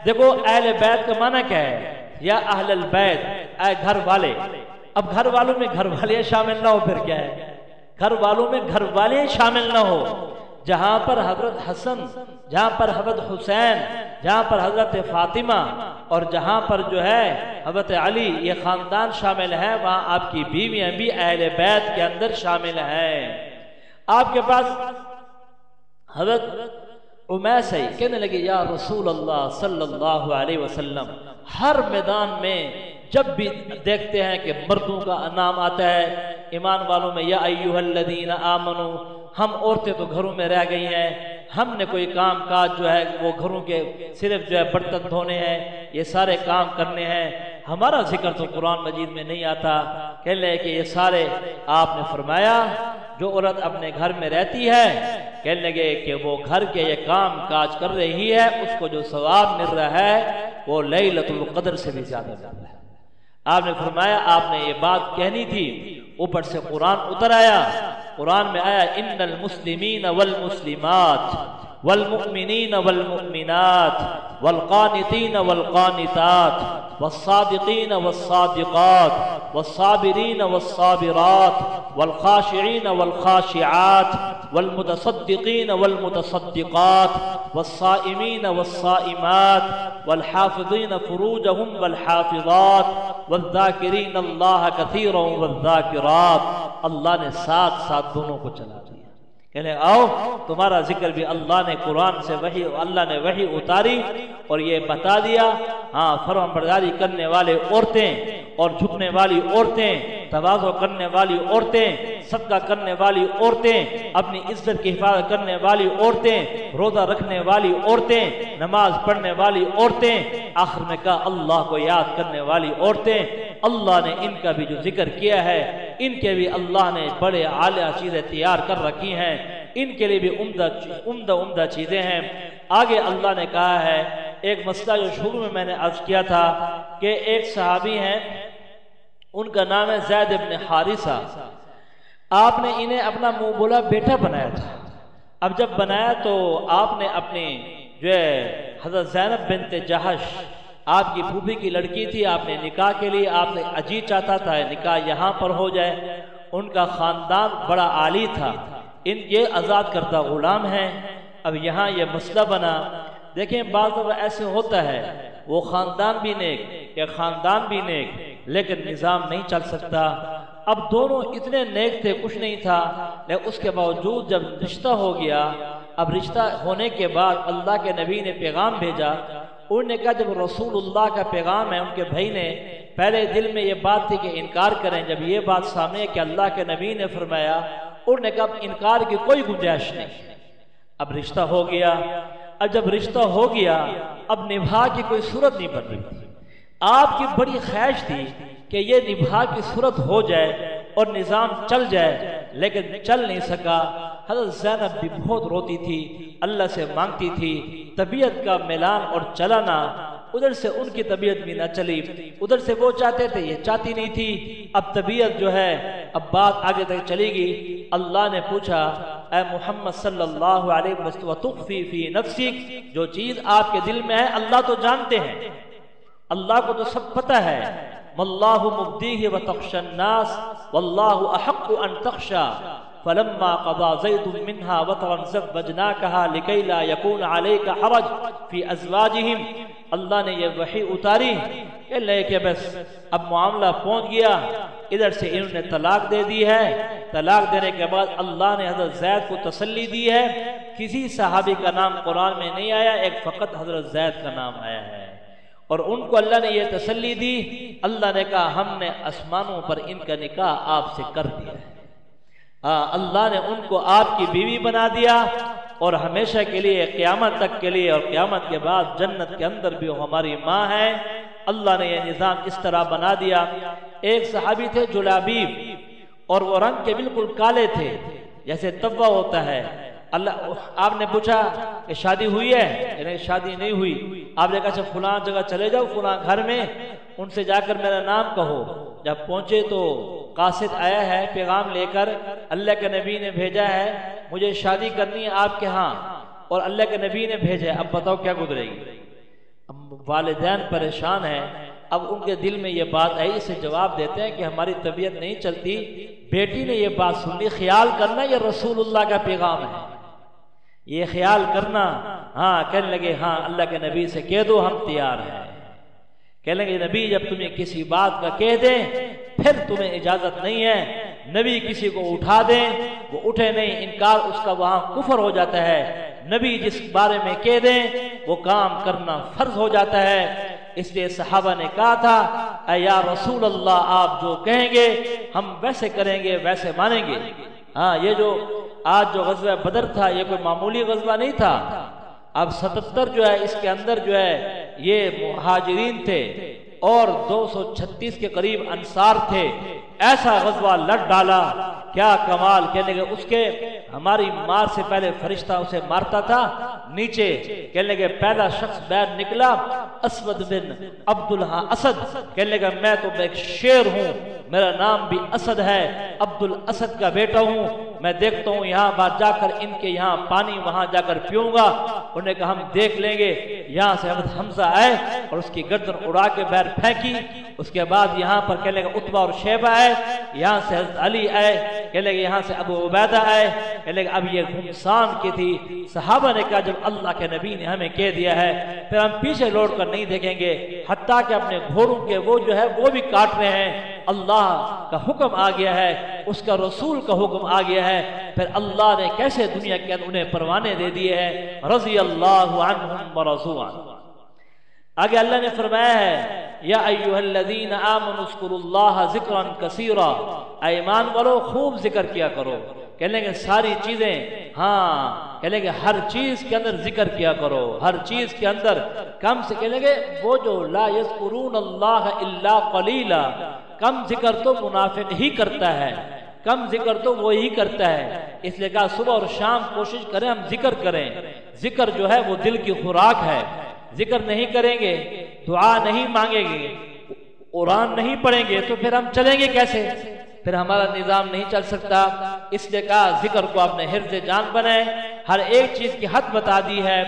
دیکھو اہل بیت کا معنی کیا ہے، یا اہل البیت، اے گھر والے. اب گھر والوں میں گھر والے شامل نہ ہو پھر کیا ہے، گھر والوں میں گھر والے شامل نہ ہو. جہاں پر حضرت حسن، جہاں پر حضرت حسین، جہاں پر حضرت فاطمہ اور جہاں پر جو ہے حضرت علی، یہ خاندان شامل ہے، وہاں آپ کی بیویاں بھی اہل بیت کے اندر شامل ہیں. آپ کے پاس حضرت امیس ہے، کہنے لگے یا رسول اللہ صلی اللہ علیہ وسلم، ہر میدان میں جب بھی دیکھتے ہیں کہ مردوں کا نام آتا ہے ایمان والوں میں، یا ایھا الذین آمنو، ہم عورتیں تو گھروں میں رہ گئی ہیں، ہم نے کوئی کام کاج جو ہے وہ گھروں کے صرف جو ہے برتن دھونے ہیں، یہ سارے کام کرنے ہیں، ہمارا ذکر تو قرآن مجید میں نہیں آتا. کہنے لگے کہ یہ سارے آپ نے فرمایا جو عورت اپنے گھر میں رہتی ہے، کہنے لگے کہ وہ گھر کے یہ کام کاج کر رہی ہے، اس کو جو ثواب مل رہا ہے وہ لیلۃ القدر سے بھی زیادہ مل رہا ہے. آپ نے فرمایا آپ نے یہ بات کہنی تھی. اوپر سے قرآن اتر آیا. قرآن میں آیا ان المسلمین والمسلمات والمؤمنین والمؤمنات والقانتین والقانتات والصادقین والصادقات والصابرین والصابرات والخاشعین والخاشعات والمتصدقین والمتصدقات والصائمین والصائمات والحافظین فروجهم والحافظات والذاکرین اللہ کثیرا والذاکرات. اللہ نے ساتھ ساتھ دونوں کو چلا دیا. کہنے آؤ تمہارا ذکر بھی اللہ نے قرآن سے وحی، اللہ نے وحی اتاری اور یہ بتا دیا. ہاں فرمان برداری کرنے والے عورتیں اور جھکنے والی عورتیں، تواضع کرنے والی عورتیں، صدقہ کرنے والی عورتیں، اپنی عزت کی حفاظت کرنے والی عورتیں، روزہ رکھنے والی عورتیں، نماز پڑھنے والی عورتیں، آخر میں کہا اللہ کو یاد کرنے والی عورتیں. اللہ نے ان کا بھی جو ذکر کیا ہے، ان کے بھی اللہ نے بڑے اعلیٰ چیزیں تیار کر رکھی ہیں، ان کے لیے بھی عمدہ چیزیں ہیں. آگے اللہ نے کہا ہے ایک مسئلہ جو شروع میں میں نے عرض کیا تھا کہ ایک صحابی ہیں، ان کا نام ہے زید بن حارثہ. آپ نے انہیں اپنا منہ بولا بیٹا بنایا تھا. اب جب بنایا تو آپ نے اپنی جو ہے حضرت زینب بنت جہش، آپ کی پھوپھی کی لڑکی تھی، آپ نے نکاح کے لیے آپ نے اجی چاہتا تھا نکاح یہاں پر ہو جائے. ان کا خاندان بڑا عالی تھا، یہ آزاد کردہ غلام ہیں. اب یہاں یہ مسئلہ بنا. دیکھیں بعض دفعہ ایسے ہوتا ہے، وہ خاندان بھی نیک، یہ خاندان بھی نیک، لیکن نظام نہیں چل سکتا. اب دونوں اتنے نیک تھے، کچھ نہیں تھا، لیکن اس کے باوجود جب رشتہ ہو گیا، اب رشتہ ہونے کے بعد اللہ کے نبی نے پیغام بھیجا. انہوں نے کہا جب رسول اللہ کا پیغام ہے، ان کے بھائی نے پہلے دل میں یہ بات تھی کہ انکار کریں. جب یہ بات سامنے کہ اللہ کے نبی نے فرمایا، انہوں نے کہا انکار کی کوئی گنجائش نہیں. اب رشتہ ہو گیا. اب جب رشتہ ہو گیا، اب نبھا کی کوئی صورت نہیں بن رہی. آپ کی بڑی خواہش تھی کہ یہ نبھا کی صورت ہو جائے اور نظام چل جائے، لیکن چل نہیں سکا. حضرت زینب بھی بہت روتی تھی، اللہ سے مانگتی تھی. طبیعت کا میلان اور چلانا، ادھر سے ان کی طبیعت بھی نہ چلی، ادھر سے وہ چاہتے تھے، یہ چاہتی نہیں تھی. اب طبیعت جو ہے، اب بات آگے تک چلی گئی. اللہ نے پوچھا اے محمد صلی اللہ علیہ وسلم وَتُخْفِي فِي نَفْسِكَ، جو چیز آپ کے دل میں ہے اللہ تو جانتے ہیں، اللہ کو تو سب پتہ ہے. وَاللَّهُ مُبْدِيهِ وَتَخْشَى النَّاسِ وَاللَّهُ أَحَقُّ أَن تَخْشَى فَلَمَّا قَضَى زَيْدٌ مِّنْهَا وَطَرًا زَوَّجْنَاكَهَا لِكَيْ لَا يَكُونَ عَلَيْكَ حَرَجٌ فِي أَزْوَاجِهِمْ اللہ نے یہ وحی اتاری کہ لے کے بس اب معاملہ پہنچ گیا، ادھر سے انہوں نے طلاق دے دی ہے۔ طلاق دینے کے بعد اللہ نے حضرت زید کو تسلی دی ہے، کسی صحابی کا نام قرآن میں نہیں آیا، ایک فقط حضرت زید کا نام آیا ہے، اور ان کو اللہ نے یہ تسلی دی، اللہ نے کہا ہم نے آسمانوں پر ان کا نکاح آپ سے کر دیا ہے، اللہ نے ان کو آپ کی بیوی بنا دیا، اور ہمیشہ کے لیے قیامت تک کے لیے، اور قیامت کے بعد جنت کے اندر بھی وہ ہماری ماں ہے۔ اللہ نے یہ نظام اس طرح بنا دیا۔ ایک صحابی تھے جلابیب، اور وہ رنگ کے بالکل کالے تھے جیسے توا ہوتا ہے۔ آپ نے پوچھا کہ شادی ہوئی ہے؟ یعنی شادی نہیں ہوئی۔ آپ نے کہا اچھا فلاں جگہ چلے جاؤ، فلاں گھر میں، ان سے جا کر میرا نام کہو۔ جب پہنچے تو قاصد آیا ہے پیغام لے کر، اللہ کے نبی نے بھیجا ہے، مجھے شادی کرنی ہے آپ کے ہاں، اور اللہ کے نبی نے بھیجا ہے، اب بتاؤ کیا گزرے گی۔ اب والدین پریشان ہیں، اب ان کے دل میں یہ بات آئی، اسے جواب دیتے ہیں کہ ہماری طبیعت نہیں چلتی، بیٹی نے یہ بات سنی، خیال کرنا یہ رسول اللہ کا پیغام ہے، یہ خیال کرنا۔ ہاں کہنے لگے ہاں اللہ کے نبی سے کہہ دو ہم تیار ہیں۔ کہنے لگے نبی جب تمہیں کسی بات کا کہہ دیں پھر تمہیں اجازت نہیں ہے، نبی کسی کو اٹھا دیں وہ اٹھے نہیں، انکار اس کا وہاں کفر ہو جاتا ہے، نبی جس بارے میں کہہ دیں وہ کام کرنا فرض ہو جاتا ہے۔ اس لیے صحابہ نے کہا تھا اے یا رسول اللہ آپ جو کہیں گے ہم ویسے کریں گے، ویسے مانیں گے۔ ہاں یہ جو آج جو غزوہ بدر تھا یہ کوئی معمولی غزوہ نہیں تھا، اب 77 جو ہے اس کے اندر جو ہے یہ مہاجرین تھے اور 236 کے قریب انصار تھے، ایسا غزوہ لڑ ڈالا، کیا کمال۔ کہنے لگے اس کے ہماری مار سے پہلے فرشتہ اسے مارتا تھا نیچے، کہنے لگے پہلا شخص باہر نکلا اسود بن عبداللہ اسد، کہنے لگا میں تو ایک شیر ہوں، میرا نام بھی اسد ہے، عبد الاسد کا بیٹا ہوں، میں دیکھتا ہوں یہاں بات جا کر ان کے یہاں پانی وہاں جا کر پیوں گا۔ انہوں نے کہا ہم دیکھ لیں گے۔ یہاں سے حضرت حمزہ آئے اور اس کی گردن اڑا کے باہر پھینکی، اس کے بعد یہاں پر کہنے لگا عتبہ اور شیبہ آئے، یہاں سے حضرت علی آئے، کہنے لگے یہاں سے ابو عبیدہ آئے، کہنے لگے اب یہ گھمسان کی تھی۔ صحابہ نے کہا جب اللہ کے نبی نے ہمیں کہہ دیا ہے پھر ہم پیچھے لوٹ کر نہیں دیکھیں گے، حتیٰ کہ اپنے گھوڑوں کے وہ جو ہے وہ بھی کاٹ رہے ہیں، اللہ کا حکم آ گیا ہے، اس کا رسول کا حکم آ گیا ہے، پھر اللہ نے کیسے دنیا کے اندر انہیں پروانے دے دیے ہیں، رضی اللہ عنہم ورضوا عنہ۔ آگے اللہ نے فرمایا ہے یا ایھا الذین آمنوا اذکروا اللہ ذکرا کثیرا، اے ایمان والو خوب ذکر کیا کرو۔ کہنے لگے ساری چیزیں، ہاں کہنے لگے ہر چیز کے اندر ذکر کیا کرو، ہر چیز کے اندر کم سے، کہنے لگے وہ جو لا یذکرون اللہ الا قلیلا، کم ذکر تو منافق ہی کرتا ہے، کم ذکر تو وہی کرتا ہے، اس لیے کہا صبح اور شام کوشش کریں ہم ذکر کریں۔ ذکر جو ہے وہ دل کی خوراک ہے، ذکر نہیں کریں گے، دعا نہیں مانگیں گے، قرآن نہیں پڑھیں گے تو پھر ہم چلیں گے کیسے؟ پھر ہمارا نظام نہیں چل سکتا۔ اس لیے کہا ذکر کو اپنے حفظ جان بنائیں، ہر ایک چیز کی حد بتا دی ہے،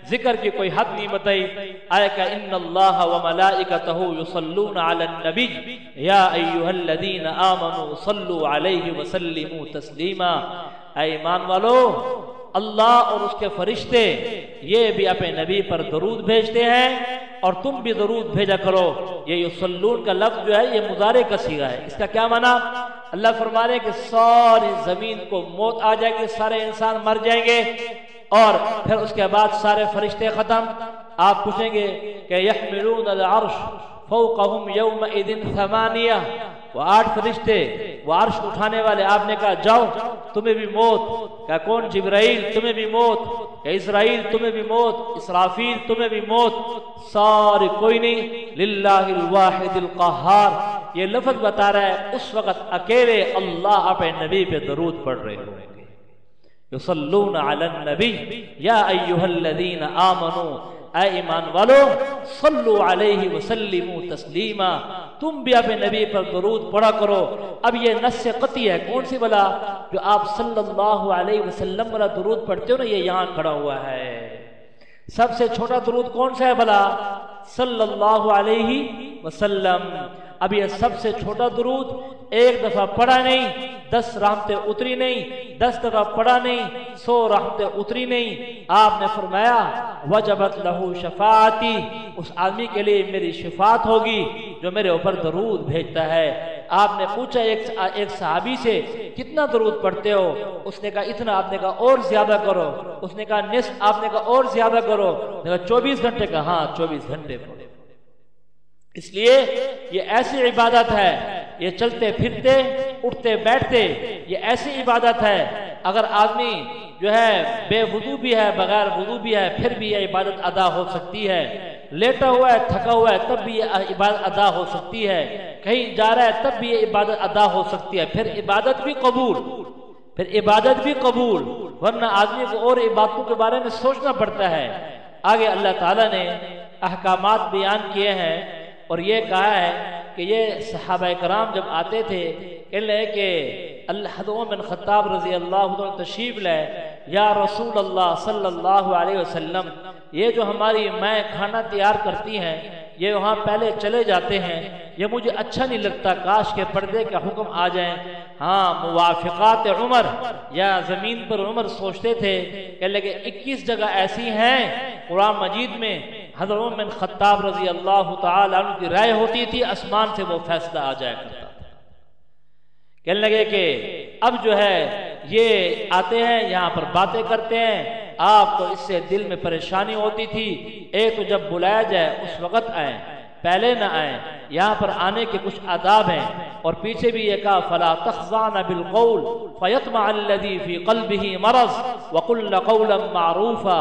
ذکر کی کوئی حد نہیں بتائی۔ آیا کہ ان اللہ وملائکتہ یصلون علی النبی یا ایھا الذین آمنوا صلوا علیہ وسلموا تسلیما، اے ایمان والو اللہ اور اس کے فرشتے یہ بھی اپنے نبی پر درود بھیجتے ہیں اور تم بھی درود بھیجا کرو۔ یہ یصلون کا لفظ جو ہے یہ مضارع کا صیغہ ہے، اس کا کیا معنی؟ اللہ فرما رہے ہیں کہ ساری زمین کو موت آ جائے گی، سارے انسان مر جائیں گے، اور پھر اس کے بعد سارے فرشتے ختم۔ آپ پوچھیں گے کہ یحملون العرش فوقہم یومئذ ثمانیہ، وہ 8 فرشتے وہ عرش اٹھانے والے، آپ نے کہا جاؤ تمہیں بھی موت، کہا کون؟ جبرائیل تمہیں بھی موت، کہ اسرائیل تمہیں بھی موت، اسرافیل تمہیں بھی موت، سارے کوئی نہیں، للہ الواحد القہار۔ یہ لفظ بتا رہا ہے اس وقت اکیلے اللہ اپنے نبی پہ درود پڑھ رہے ہوں گے۔ یصلون علی النبی یا ایھا الذین آمنوا، اے ایمان والو صلو علیہ وسلموا تسلیما، تم بھی اپنے نبی پر درود پڑھا کرو۔ اب یہ نص قطعی ہے، کون سی بلا؟ جو آپ صلی اللہ علیہ وسلم والا درود پڑھتے ہو نا، یہ یہاں کھڑا ہوا ہے۔ سب سے چھوٹا درود کون سا ہے بلا؟ صلی اللہ علیہ وسلم۔ اب یہ سب سے چھوٹا درود، ایک دفعہ پڑھا نہیں 10 رحمتیں اتری نہیں، 10 دفعہ پڑھا نہیں 100 رحمتیں اتری نہیں۔ آپ نے فرمایا وجبت لہو شفاعتی، اس آدمی کے لیے میری شفاعت ہوگی جو میرے اوپر درود بھیجتا ہے۔ آپ نے پوچھا ایک صحابی سے کتنا درود پڑھتے ہو؟ اس نے کہا اتنا۔ آپ نے کہا اور زیادہ کرو۔ اس نے کہا نصف۔ آپ نے کہا اور زیادہ کرو۔ نے کہا 24 گھنٹے کا؟ ہاں 24 گھنٹے پڑھو۔ اس لیے یہ ایسی عبادت ہے، یہ چلتے پھرتے اٹھتے بیٹھتے یہ ایسی عبادت ہے، اگر آدمی جو ہے بے وضو بھی ہے، بغیر وضو بھی ہے، پھر بھی یہ عبادت ادا ہو سکتی ہے۔ لیٹا ہوا ہے، تھکا ہوا ہے، تب بھی یہ عبادت ادا ہو سکتی ہے۔ کہیں جا رہا ہے تب بھی یہ عبادت ادا ہو سکتی ہے۔ پھر عبادت بھی قبول، پھر عبادت بھی قبول، ورنہ آدمی کو اور عبادتوں کے بارے میں سوچنا پڑتا ہے۔ آگے اللہ تعالیٰ نے احکامات بیان کیے ہیں اور یہ کہا ہے کہ یہ صحابہ کرام جب آتے تھے کہ حضرت عمر بن خطاب رضی اللہ عنہ تشریف لائے، یا رسول اللہ صلی اللہ علیہ وسلم، یہ جو ہماری مائیں کھانا تیار کرتی ہیں یہ وہاں پہلے چلے جاتے ہیں، یہ مجھے اچھا نہیں لگتا، کاش کے پردے کا حکم آ جائیں۔ ہاں موافقات عمر، یا زمین پر عمر سوچتے تھے کہ لگے 21 جگہ ایسی ہیں قرآن مجید میں حضرت عمر بن خطاب رضی اللہ تعالی عنہ کی رائے ہوتی تھی، آسمان سے وہ فیصلہ آ جایا کرتا تھا۔ کہنے لگے کہ اب جو ہے یہ آتے ہیں یہاں پر باتیں کرتے ہیں، آپ کو اس سے دل میں پریشانی ہوتی تھی، ایک تو جب بلایا جائے اس وقت آئیں، پہلے نہ آئیں۔ یہاں پر آنے کے کچھ آداب ہیں، اور پیچھے بھی یہ کہا فَلَا تَخْضَعْنَ بِالْقَوْلِ فَيَطْمَعَ الَّذِي فِي قَلْبِهِ مَرَضٌ وَقُلْنَ قَوْلًا مَعْرُوفًا۔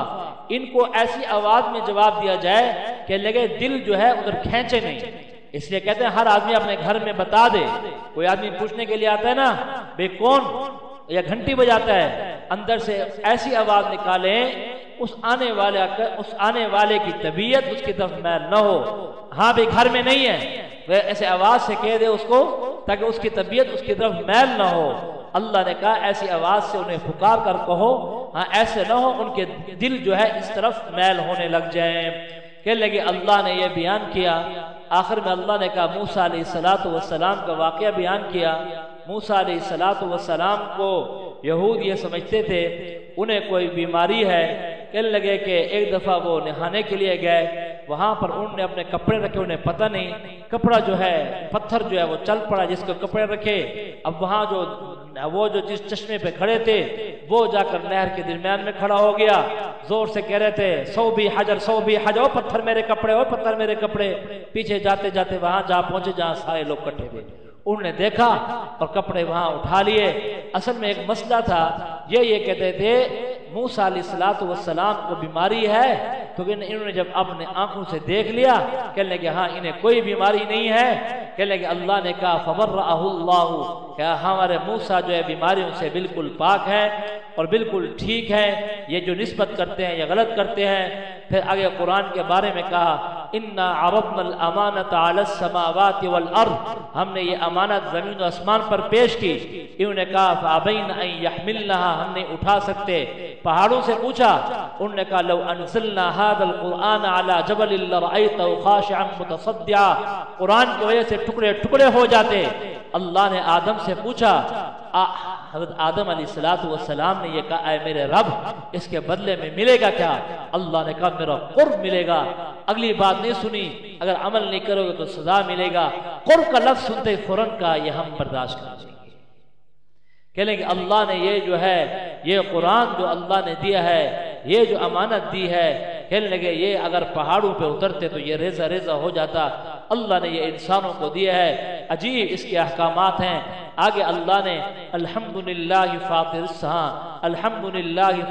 ان کو ایسی آواز میں جواب دیا جائے کہ لگے دل جو ہے ادھر کھینچے نہیں۔ اس لیے کہتے ہیں ہر آدمی اپنے گھر میں بتا دے۔ کوئی آدمی پوچھنے کے لیے آتا ہے نا بے کون، یا گھنٹی بجاتا ہے، اندر سے ایسی آواز نکالیں اس آنے والے کی طبیعت اس کی طرف میل نہ ہو۔ ہاں بھی گھر میں نہیں ہے، وہ ایسے آواز سے کہہ دے اس کو تاکہ اس کی طبیعت اس کی طرف میل نہ ہو۔ اللہ نے کہا ایسی آواز سے انہیں پکار کر کہو، ہاں ایسے نہ ہو ان کے دل جو ہے اس طرف میل ہونے لگ جائیں۔ کہ لگے اللہ نے یہ بیان کیا، آخر میں اللہ نے کہا موسیٰ علیہ السلام کا واقعہ بیان کیا۔ موسیٰ علیہ السلام کو یہود یہ سمجھتے تھے انہیں کوئی بیماری ہے۔ کہنے لگے کہ ایک دفعہ وہ نہانے کے لیے گئے، وہاں پر انہوں نے اپنے کپڑے رکھے، انہیں پتہ نہیں کپڑا جو ہے پتھر جو ہے وہ چل پڑا جس کو کپڑے رکھے۔ اب وہاں وہ جو جس چشمے پہ کھڑے تھے وہ جا کر نہر کے درمیان میں کھڑا ہو گیا، زور سے کہہ رہے تھے سو بھی حجر او پتھر میرے کپڑے، او پتھر میرے کپڑے۔ پیچھے جاتے جاتے وہاں جا پہنچے جہاں سارے لوگ کٹھے تھے، انہوں نے دیکھا اور کپڑے وہاں اٹھا لیے۔ اصل میں ایک مسئلہ تھا، یہ کہتے تھے موسیٰ علیہ السلام کو بیماری ہے، تو انہوں نے جب اپنے آنکھوں سے دیکھ لیا کہنے لگے ہاں انہیں کوئی بیماری نہیں ہے۔ کہنے لگے اللہ نے کہا فبرأہ اللہ، کہ ہمارے موسیٰ جو ہے بیماریوں سے بالکل پاک ہے اور بالکل ٹھیک ہے۔ یہ جو نسبت کرتے ہیں یہ غلط کرتے ہیں۔ پھر آگے قرآن کے بارے میں کہا اِنَّا عَرَضْنَا الْأَمَانَةَ عَلَى السَّمَاوَاتِ وَالْأَرْضِ، ہم نے یہ امانت زمین و آسمان پر پیش کی۔ انہوں نے کہا فَأَبَيْنَ أَن يَحْمِلْنَهَا، ہم نہیں اٹھا سکتے۔ پہاڑوں سے پوچھا، انہوں نے کہا لو انزلنا هذا القرآن على جبل لرأيته خاشعا متصدعا، قرآن کی وجہ سے ٹکڑے ٹکڑے ہو جاتے۔ اللہ نے آدم سے پوچھا، حضرت آدم علیہ السلام نے یہ کہا اے میرے رب اس کے بدلے میں ملے گا کیا؟ اللہ نے کہا میرا قرب ملے گا۔ اگلی بات نہیں سنی، اگر عمل نہیں کرو گے تو سزا ملے گا۔ قرب کا لفظ سنتے فوراً کا یہ ہم برداشت کر لیں گے، کہنے کہ اللہ نے یہ جو ہے یہ قرآن جو اللہ نے دیا ہے، یہ جو امانت دی ہے، کہنے لگے یہ اگر پہاڑوں پہ اترتے تو یہ ریزہ ریزہ ہو جاتا۔ اللہ نے یہ انسانوں کو دیا ہے، عجیب اس کے احکامات ہیں۔ آگے اللہ نے الحمدللہ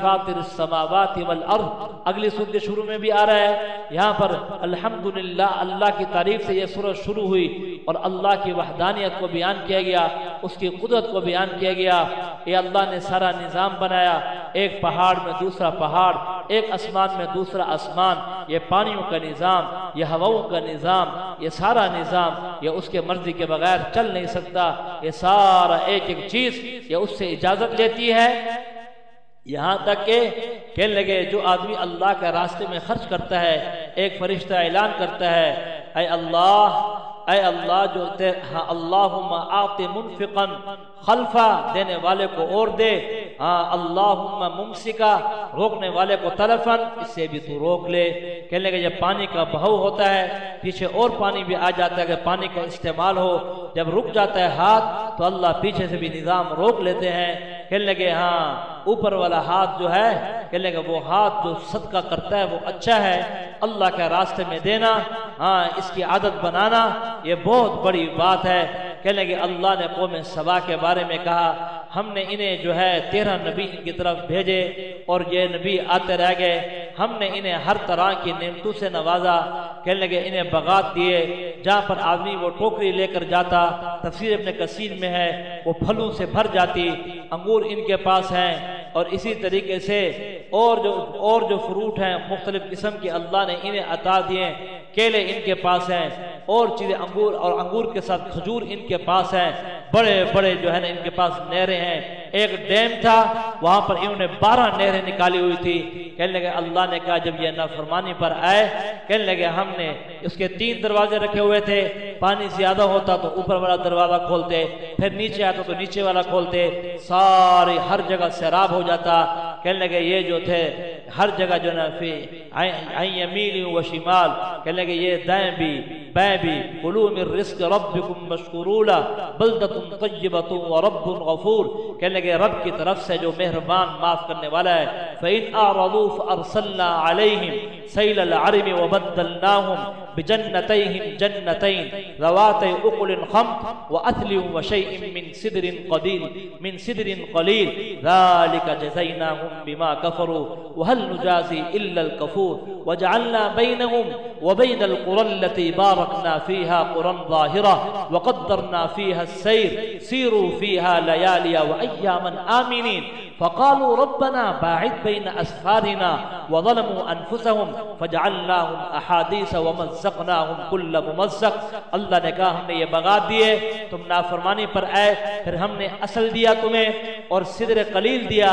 فاطر السماوات والارض، اگلی سورت کے شروع میں بھی آ رہا ہے، یہاں پر الحمدللہ اللہ کی تعریف سے یہ سورت شروع ہوئی اور اللہ کی وحدانیت کو بیان کیا گیا، اس کی قدرت کو بیان کیا گیا۔ یہ اللہ نے سارا نظام بنایا، ایک پہاڑ میں دوسرا پہاڑ، ایک آسمان میں دوسرا آسمان، یہ پانیوں کا نظام، یہ ہواؤں کا نظام، یہ سارا نظام یہ اس کے مرضی کے بغیر چل نہیں سکتا۔ یہ سارا ایک ایک چیز یہ اس سے اجازت لیتی ہے، یہاں تک کہ کہنے لگے جو آدمی اللہ کے راستے میں خرچ کرتا ہے، ایک فرشتہ اعلان کرتا ہے اے اللہ اے اللہ جو ہاں اللہم آت منفقا خلفا، دینے والے کو اور دے، ہاں اللہم ممسکا، روکنے والے کو تلفن، اس سے بھی تو روک لے۔ کہنے لگے جب پانی کا بہاؤ ہوتا ہے پیچھے اور پانی بھی آ جاتا ہے کہ پانی کا استعمال ہو، جب رک جاتا ہے ہاتھ تو اللہ پیچھے سے بھی نظام روک لیتے ہیں۔ کہنے لگے ہاں اوپر والا ہاتھ جو ہے، کہنے لگے وہ ہاتھ جو صدقہ کرتا ہے وہ اچھا ہے، اللہ کے راستے میں دینا، ہاں اس کی عادت بنانا یہ بہت بڑی بات ہے۔ کہنے لگے اللہ نے قوم سبا کے بارے میں کہا ہم نے انہیں جو ہے 13 نبی ان کی طرف بھیجے اور یہ نبی آتے رہ گئے، ہم نے انہیں ہر طرح کی نعمتوں سے نوازا۔ کہنے لگے انہیں بغات دیے، جہاں پر آدمی وہ ٹوکری لے کر جاتا، تفسیر ابن کثیر میں ہے وہ پھلوں سے بھر جاتی، انگور ان کے پاس ہیں، اور اسی طریقے سے اور جو فروٹ ہیں مختلف قسم کے اللہ نے انہیں عطا دیے، کیلے ان کے پاس ہیں اور چیزیں انگور کے ساتھ کھجور ان کے پاس ہیں، بڑے بڑے جو ہے نا ان کے پاس نہریں ہیں، ایک ڈیم تھا وہاں پر انہوں نے 12 نہریں نکالی ہوئی تھی۔ کہنے لگے اللہ نے کہا جب یہ نافرمانی پر آئے، کہنے لگے ہم نے اس کے 3 دروازے رکھے ہوئے تھے، پانی زیادہ ہوتا تو اوپر والا دروازہ کھولتے، پھر نیچے آتا تو نیچے والا کھولتے، ساری ہر جگہ سیراب ہو جاتا۔ کہنے لگے یہ جو تھے ہر جگہ جو نا فی یمین و شمال، کہنے لگے یہ دائیں بھی بائیں بھی، کلوا من رزق ربکم واشکروا لہ بلدۃ طیبۃ ورب غفور، کہنے لگے رب کی طرف سے جو مہربان معاف کرنے والا ہے۔ فإن أعرضوا فأرسلنا عليهم سيل العرم وبدلناهم بجنتيهم جنتين ذواتي أكل خمط وأثل وشيء من سدر قليل ذلك جزيناهم بما كفروا وهل نجازي إلا الكفور وجعلنا بينهم وبين القرى التي باركنا فيها قرى ظاهرة وقدرنا فيها السير سيروا فيها ليالي وأياما آمنين فقالوا ربنا باعد بين أسفارنا وظلموا أنفسهم فجعلناهم أحاديث ومزقناهم كل ممزق۔ اللہ نے کہا ہم نے یہ بغات دیے، تم نافرمانی پر آئے، پھر ہم نے اصل دیا تمہیں اور سدر قلیل دیا،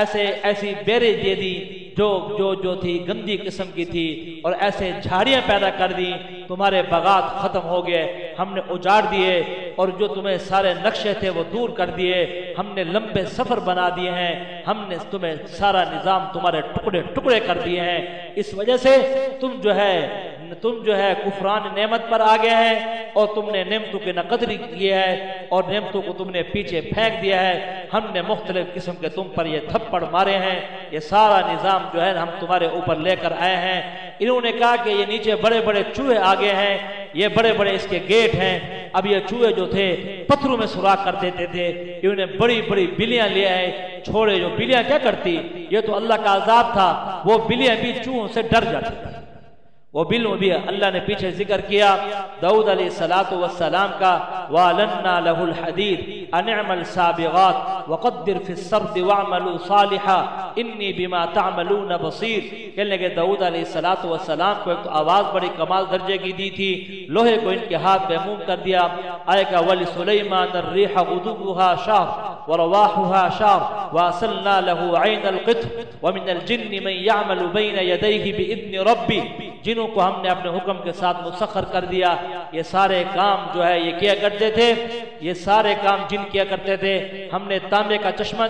ایسی بیرے دے دی جو تھی گندی قسم کی تھی، اور ایسے جھاڑیاں پیدا کر دی، تمہارے بغات ختم ہو گئے، ہم نے اجاڑ دیے، اور جو تمہیں سارے نقشے تھے وہ دور کر دیے، ہم نے لمبے سفر بنا دیے ہیں، ہم نے تمہیں سارا نظام تمہارے ٹکڑے ٹکڑے کر دیے ہیں۔ اس وجہ سے تم جو ہے کفران نعمت پر آ گئے ہیں، اور تم نے نعمتوں کی ناقدری کی ہے، اور نعمتوں کو تم نے پیچھے پھینک دیا ہے، ہم نے مختلف قسم کے تم پر یہ تھپڑ مارے ہیں، یہ سارا نظام جو ہے ہم تمہارے اوپر لے کر آئے ہیں۔ انہوں نے کہا کہ یہ نیچے بڑے بڑے چوہے آگے ہیں، یہ بڑے بڑے اس کے گیٹ ہیں، اب یہ چوہے جو تھے پتھروں میں سوراخ کر دیتے تھے، انہوں نے بڑی بڑی بلیاں لے آئے چھوڑے، جو بلیاں کیا کرتی، یہ تو اللہ کا عذاب تھا، وہ بلیاں بھی چوہوں سے ڈر جاتی تھی، وہ بلوں بھی اللہ نے پیچھے ذکر کیا داؤد علیہ السلام کا، وَأَلَنَّا لَهُ الْحَدِيدَ أَنِ اعْمَلْ سَابِغَاتٍ وَقَدِّرْ فِي السَّرْدِ وَاعْمَلُوا صَالِحًا إِنِّي بِمَا تَعْمَلُونَ بَصِيرٌ۔ کہنے لگے داؤد علیہ السلام کو ایک تو آواز بڑی کمال درجے کی دی تھی، لوہے کو ان کے ہاتھ پہ موم کر دیا، آئے کہ وَلِسُلَيْمَانَ الرِّيحَ غُدُوُّهَا شَهْرٌ وَرَوَاحُهَا شَهْرٌ وَأَسَلْنَا لَهُ عَيْنَ الْقِطْرِ وَمِنَ الْجِنِّ مَن يَعْمَلُ بَيْنَ يَدَيْهِ بِإِذْنِ رَبِّهِ، جنوں کو ہم نے اپنے حکم کے ساتھ مسخر کر دیا۔ یہ سارے کام جو ہے یہ کیا کرتے تھے، یہ سارے کام جن کیا کرتے تھے۔ ہم نے تانبے کا چشمہ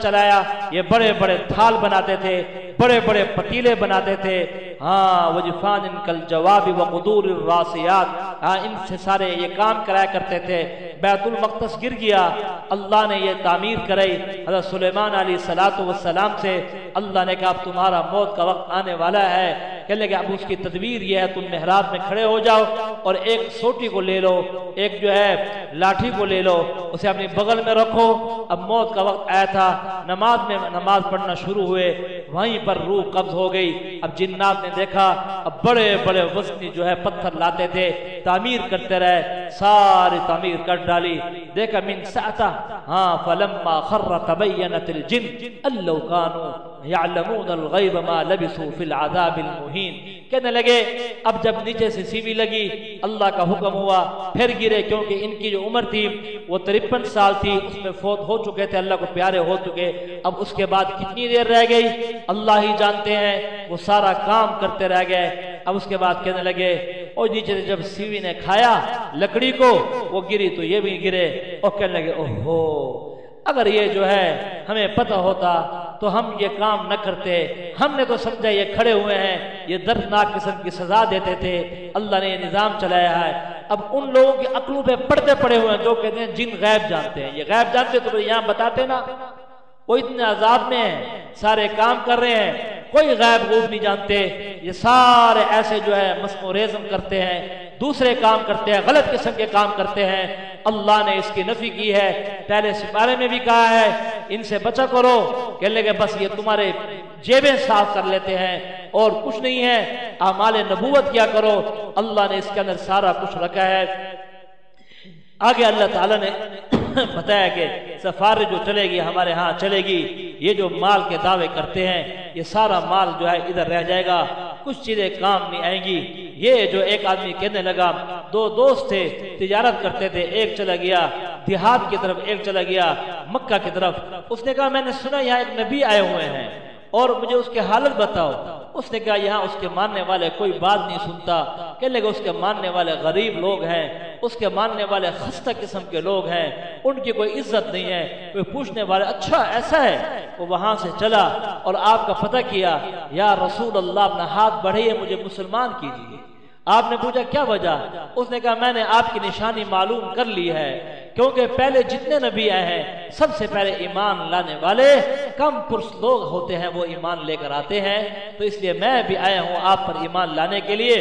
چلایا، یہ بڑے بڑے تھال بناتے تھے، بڑے بڑے پتیلے بناتے تھے، ہاں وجفان کالجواب وقدور الراسیات، ہاں ان سے سارے یہ کام کرایا کرتے تھے۔ بیت المقدس گر گیا، اللہ نے یہ تعمیر کرائی حضرت سلیمان علیہ السلام سے۔ اللہ نے کہا اب تمہارا موت کا وقت آنے والا ہے، کہنے لگے اب اس کی تدبیر یہ ہے تم محراب میں کھڑے ہو جاؤ اور ایک سوٹی کو لے لو، ایک جو ہے لاٹھی کو لے لو، اسے اپنی بغل میں رکھو۔ اب موت کا وقت آیا تھا، نماز پڑھنا شروع ہوئے، وہیں پر روح قبض ہو گئی۔ اب جنات نے دیکھا، اب بڑے بڑے وزنی جو ہے پتھر لاتے تھے، تعمیر کرتے رہے، ساری تعمیر کر ڈالی۔ دیکھا من ساعتہ، ہاں فلما خر تبینت الجن ان لو کانوا یعلمون الغیب ما لبثوا فی العذاب المہین۔ کہنے لگے اب جب نیچے سے سیوی لگی، اللہ کا حکم ہوا، پھر گرے، کیونکہ ان کی جو عمر تھی وہ 53 سال تھی، اس میں فوت ہو چکے تھے، اللہ کو پیارے ہو چکے۔ اب اس کے بعد کتنی دیر رہ گئی اللہ ہی جانتے ہیں، وہ سارا کام کرتے رہ گئے۔ اب اس کے بعد کہنے لگے اور نیچے سے جب سیوی نے کھایا لکڑی کو وہ گری تو یہ بھی گرے اور کہنے لگے اوہو اگر یہ جو ہے ہمیں پتہ ہوتا تو ہم یہ کام نہ کرتے، ہم نے تو سمجھا یہ کھڑے ہوئے ہیں یہ دردناک قسم کی سزا دیتے تھے، اللہ نے یہ نظام چلایا ہے۔ اب ان لوگوں کی عقلوں پہ پردے پڑے ہوئے ہیں جو کہتے ہیں جن غیب جانتے ہیں، یہ غیب جانتے تو یہاں بتاتے نا، وہ اتنے عذاب میں ہیں، سارے کام کر رہے ہیں، کوئی غیب غوب نہیں جانتے، یہ سارے ایسے جو ہے مسم و ریزم کرتے ہیں، دوسرے کام کرتے ہیں، غلط قسم کے کام کرتے ہیں۔ اللہ نے اس کی نفی کی ہے، پہلے سپارے میں بھی کہا ہے ان سے بچا کرو، کہنے لگے بس یہ تمہارے جیبیں صاف کر لیتے ہیں اور کچھ نہیں ہے، اعمال نبوت کیا کرو، اللہ نے اس کے اندر سارا کچھ رکھا ہے۔ آگے اللہ تعالیٰ نے بتایا کہ سفارش جو چلے گی ہمارے ہاں چلے گی، یہ جو مال کے دعوے کرتے ہیں یہ سارا مال جو ہے ادھر رہ جائے گا، کچھ چیزیں کام نہیں آئیں گی۔ یہ جو ایک آدمی کہنے لگا، دو دوست تھے تجارت کرتے تھے، ایک چلا گیا دیہات کی طرف ایک چلا گیا مکہ کی طرف، اس نے کہا میں نے سنا یہاں ایک نبی آئے ہوئے ہیں اور مجھے اس کے حالت بتاؤ۔ اس نے کہا یہاں اس کے ماننے والے کوئی بات نہیں سنتا، کہنے لگا اس کے ماننے والے غریب لوگ ہیں، اس کے ماننے والے خستہ قسم کے لوگ ہیں، ان کی کوئی عزت نہیں ہے، کوئی پوچھنے والے اچھا ایسا ہے۔ وہ وہاں سے چلا اور آپ کا پتہ کیا، یا رسول اللہ اپنا ہاتھ بڑھائیے مجھے مسلمان کیجیے۔ آپ نے پوچھا کیا وجہ؟ اس نے کہا میں نے آپ کی نشانی معلوم کر لی ہے، کیونکہ پہلے جتنے نبی آئے ہیں سب سے پہلے ایمان لانے والے کم پرس لوگ ہوتے ہیں، وہ ایمان لے کر آتے ہیں، تو اس لیے میں بھی آیا ہوں آپ پر ایمان لانے کے لیے۔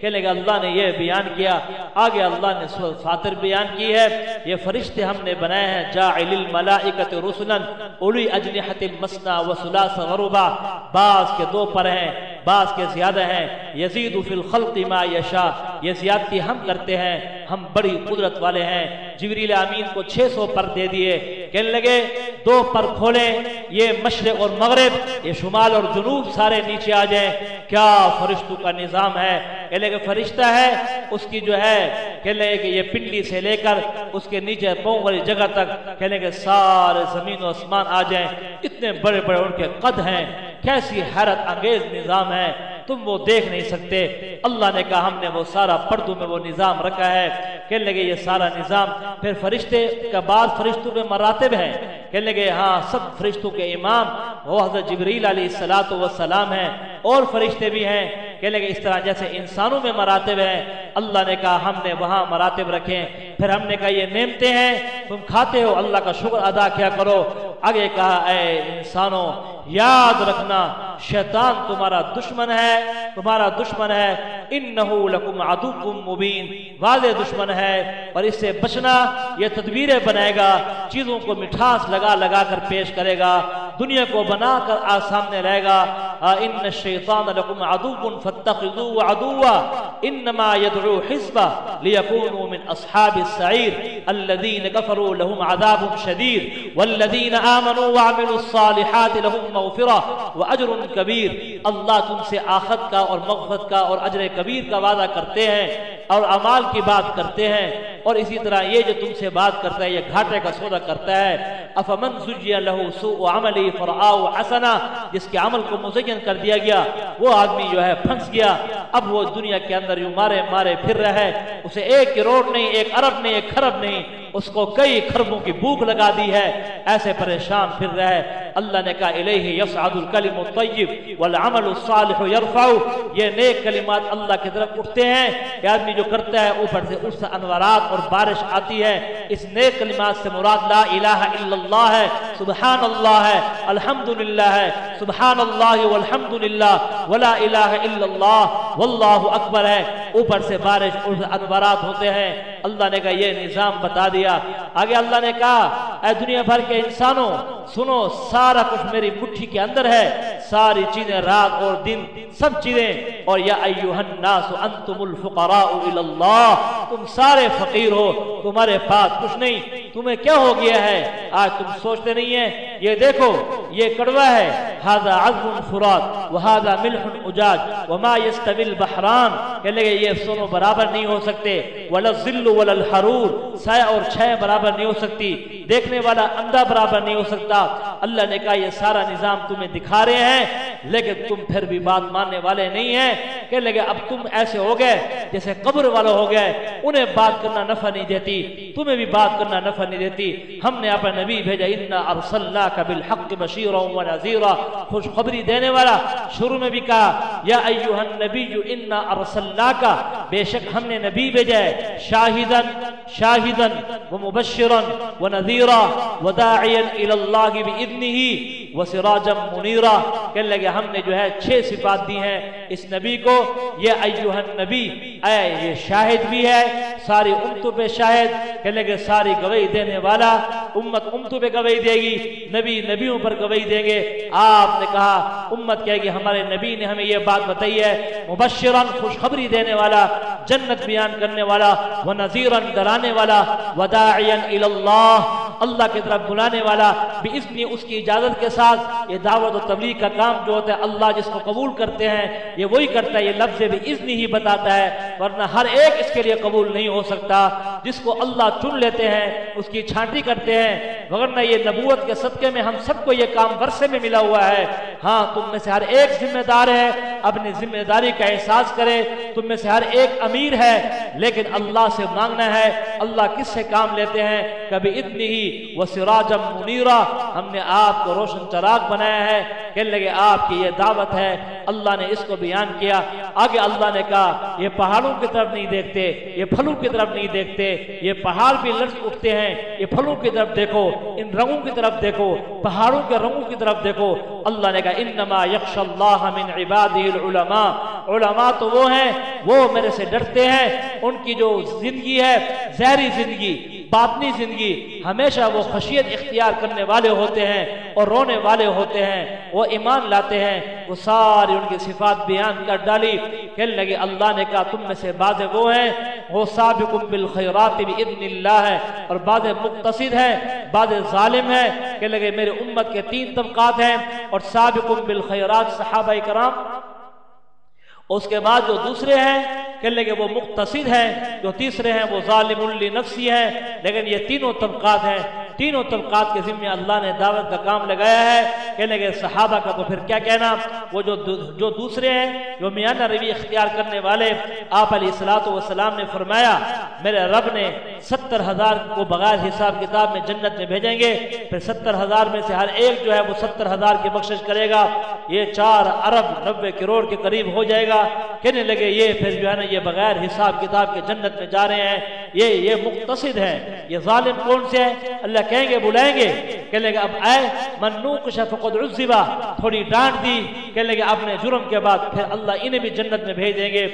کہنے لگا اللہ نے یہ بیان کیا، آگے اللہ نے سورۃ فاطر بیان کی ہے، یہ فرشتے ہم نے بنائے ہیں، جاعل الملائکۃ رسلا اولی اجنحۃ مثنی وثلاث ورباع، بعض کے دو پر ہیں بعض کے زیادہ ہیں، یزید فی الخلق ما یشاء، یہ زیادتی ہم کرتے ہیں، ہم بڑی قدرت والے ہیں۔ جبریل امین کو 600 پر دے دیے، کہنے لگے 2 پر کھولیں، یہ مشرق اور مغرب، یہ شمال اور جنوب سارے نیچے آ جائیں۔ کیا فرشتوں کا نظام ہے! کہنے لگے فرشتہ ہے اس کی جو ہے، کہنے لگے کہ یہ پنڈلی سے لے کر اس کے نیچے پاؤں والی جگہ تک، کہنے لگے سارے زمین و آسمان آ جائیں، اتنے بڑے بڑے ان کے قد ہیں، کیسی حیرت انگیز نظام ہے، تم وہ دیکھ نہیں سکتے۔ اللہ نے کہا ہم نے وہ سارا پردوں میں وہ نظام رکھا ہے، کہنے لگے یہ سارا نظام۔ پھر فرشتے کا بعض فرشتوں میں مراتب ہیں، کہنے لگے ہاں سب فرشتوں کے امام وہ حضرت جبریل علیہ السلام ہیں، اور فرشتے بھی ہیں، کہنے لگے اس طرح جیسے انسانوں میں مراتب ہیں، اللہ نے کہا ہم نے وہاں مراتب رکھیں۔ پھر ہم نے کہا یہ نعمتیں ہیں تم کھاتے ہو، اللہ کا شکر ادا کیا کرو۔ آگے کہا اے انسانوں یاد رکھنا شیطان تمہارا دشمن ہے، تمہارا دشمن ہے، انہو لکم عدو مبین، واضح دشمن ہے، اور اس سے بچنا یہ تدبیریں بنائے گا، چیزوں کو مٹھاس لگا لگا کر پیش کرے گا، دنیا کو بنا کر سامنے رہے گا۔ ان الشیطان لکم عدو فاتخذوه عدوا انما يدعو حزبه ليكونوا من اصحاب السعير الذين كفروا لهم عذاب شديد والذين آمنوا وعملوا الصالحات لهم مغفرة واجر كبير۔ اللہ تم سے آخرت کا اور مغفرت کا اور اجر کبیر کا وعدہ کرتے ہیں اور اعمال کی بات کرتے ہیں، اور اسی طرح یہ جو تم سے بات کرتا ہے یہ گھاٹے کا سودا کرتا ہے۔ افمن زجی له سوء عملی فرآه حسنا، جس کے عمل کو مزین کر دیا گیا وہ آدمی جو ہے پھنس گیا، اب وہ دنیا کے اندر یوں مارے مارے پھر رہا ہے، اسے 1 کروڑ نہیں، 1 ارب نہیں، 1 خرب نہیں، اس کو کئی خربوں کی بھوک لگا دی ہے، ایسے پریشان پھر رہا ہے۔ اللہ نے کہا الیہ یصعد الکلم الطیب والعمل الصالح یرفع، یہ نیک کلمات اللہ کی طرف اٹھتے ہیں، یہ آدمی جو کرتا ہے اوپر سے اس سے انوارات اور بارش آتی ہے۔ اس نیک کلمات سے مراد لا الہ الا اللہ ہے، سبحان اللہ ہے، الحمدللہ ہے، سبحان اللہ والحمدللہ ولا الہ الا اللہ واللہ اکبر ہے، اوپر سے بارش اور انوارات ہوتے ہیں۔ اللہ نے کہا یہ نظام بتا دیا۔ آگے اللہ نے کہا اے دنیا بھر کے انسانوں سنو، سارا کچھ میری مٹھی کے اندر ہے، ساری چیزیں رات اور دن سب چیزیں، اور یا ایھا الناس انتم الفقراء الی اللہ، تم سارے فقیر ہو، تمہارے پاس کچھ نہیں۔ تمہیں کیا ہو گیا ہے آج تم سوچتے نہیں ہیں؟ یہ دیکھو یہ کڑوا ہے، ھذا عذب فرات وھذا ملح اجاج وما يستوي البحران، کہنے لگے یہ دونوں برابر نہیں ہو سکتے، ولا الظل ولا الحرور، سایہ اور چھایا برابر نہیں ہو سکتی، دیکھنے والا اندھا برابر نہیں ہو سکتا۔ اللہ نے کہا یہ سارا نظام تمہیں دکھا رہے ہیں لیکن تم پھر بھی بات ماننے والے نہیں ہیں۔ کہنے لگے اب تم ایسے ہو گئے جیسے قبر والے ہو گئے، انہیں بات کرنا نفع نہیں دیتی، تمہیں بھی بات کرنا نفع نہیں دیتی۔ ہم نے اپنا نبی بھیجا، انا ارسلناک بالحق بشیرا ونذیرا، خوشخبری دینے والا۔ شروع میں بھی کہا یا ایھا النبی انا ارسلناک، بے شک ہم نے نبی بھیجا ہے، شاہدا ومبشرا ونذیرا وداعیا الی اللہ باذنہ وسراجا منیرا۔ کہنے لگے ہم نے جو ہے 6 صفات دی ہیں اس نبی کو، یہ ایھا النبی، اے یہ شاہد بھی ہے، ساری امتوں پہ شاہد، کہنے لگے ساری گواہی دینے والا، امت امتوں پہ گواہی دے گی، نبی نبیوں پر گواہی دیں گے۔ آپ نے کہا امت کہے گی ہمارے نبی نے ہمیں یہ بات بتائی ہے، مبشراً خوشخبری دینے والا، جنت بیان کرنے والا، ونذیراً ڈرانے والا، وداعیاً الی اللہ، اللہ کی طرف بلانے والا، باذن اس کی اجازت کے ساتھ۔ یہ دعوت و تبلیغ کا کام جو ہوتا ہے اللہ جس کو قبول کرتے ہیں یہ وہی کرتا ہے، یہ لفظ باذن ہی بتاتا ہے، ورنہ ہر ایک اس کے لیے قبول نہیں ہو سکتا۔ جس کو اللہ چن لیتے ہیں اس کی چھانٹی کرتے ہیں، ورنہ یہ نبوت کے صدقے میں ہم سب کو یہ کام ورثے میں ملا ہوا ہے۔ ہاں تم میں سے ہر ایک ذمہ دار ہے، اپنی ذمہ داری کا احساس کرے، تم میں سے ہر ایک امیر ہے، لیکن اللہ سے مانگنا ہے۔ اللہ کس سے کام لیتے ہیں؟ کبھی اتنی ہی وسراجا منیرا، ہم نے آپ کو روشن چراغ بنایا ہے۔ کہنے لگے آپ کی یہ دعوت ہے، اللہ نے اس کو بیان کیا۔ آگے اللہ نے کہا یہ پہاڑوں کی طرف نہیں دیکھتے، یہ پھلوں کی طرف نہیں دیکھتے، یہ پہاڑ بھی لرز اٹھتے ہیں، یہ پھلوں کی طرف دیکھو، ان رنگوں کی طرف دیکھو، پہاڑوں کے رنگوں کی طرف دیکھو۔ اللہ نے کہا انما یخشی اللہ من عبادہ العلماء، علماء تو وہ ہیں وہ میرے سے ڈرتے ہیں، ان کی جو زندگی ہے ظاہری زندگی، باطنی زندگی، ہمیشہ وہ خشیت اختیار کرنے والے ہوتے ہیں اور رونے والے ہوتے ہیں، وہ ایمان لاتے ہیں۔ وہ ساری ان کی صفات بیان کر ڈالی۔ کہنے لگے اللہ نے کہا تم میں سے بعض وہ ہیں وہ سابق بالخیرات باذن اللہ ہے، اور بعض مقتصد ہیں، بعض ظالم ہیں۔ کہنے لگے میرے امت کے 3 طبقات ہیں، اور سابق بالخیرات صحابہ کرام، اس کے بعد جو دوسرے ہیں کہنے لگے وہ مقتصد ہیں، جو تیسرے ہیں وہ ظالم لنفسی ہیں۔ لیکن یہ تینوں طبقات ہیں، تینوں طبقات کے ذمہ اللہ نے دعوت کا کام لگایا ہے۔ کہنے لگے صحابہ کا تو پھر کیا کہنا، وہ جو دوسرے ہیں، جو میانہ روی اختیار کرنے والے، آپ علیہ السلام نے فرمایا میرے رب نے 70,000 کو بغیر حساب کتاب میں جنت میں بھیجیں گے، پھر 70,000 میں سے ہر ایک جو ہے وہ 70,000 کی بخشش کرے گا، یہ 4 ارب 90 کروڑ کے قریب ہو جائے گا۔ کہنے لگے یہ پھر جو ہے نا یہ بغیر حساب کتاب کے جنت میں جا رہے ہیں، یہ مقتصد ہیں۔ یہ ظالم کون سے ہیں؟ اللہ کہیں گے بلائیں گے، کہنے لگے اب اے من نوقش فقد عذبا، تھوڑی ڈانٹ دی، کہنے لگے اپنے جرم کے بعد پھر اللہ انہیں بھی جنت میں بھیج دیں گے۔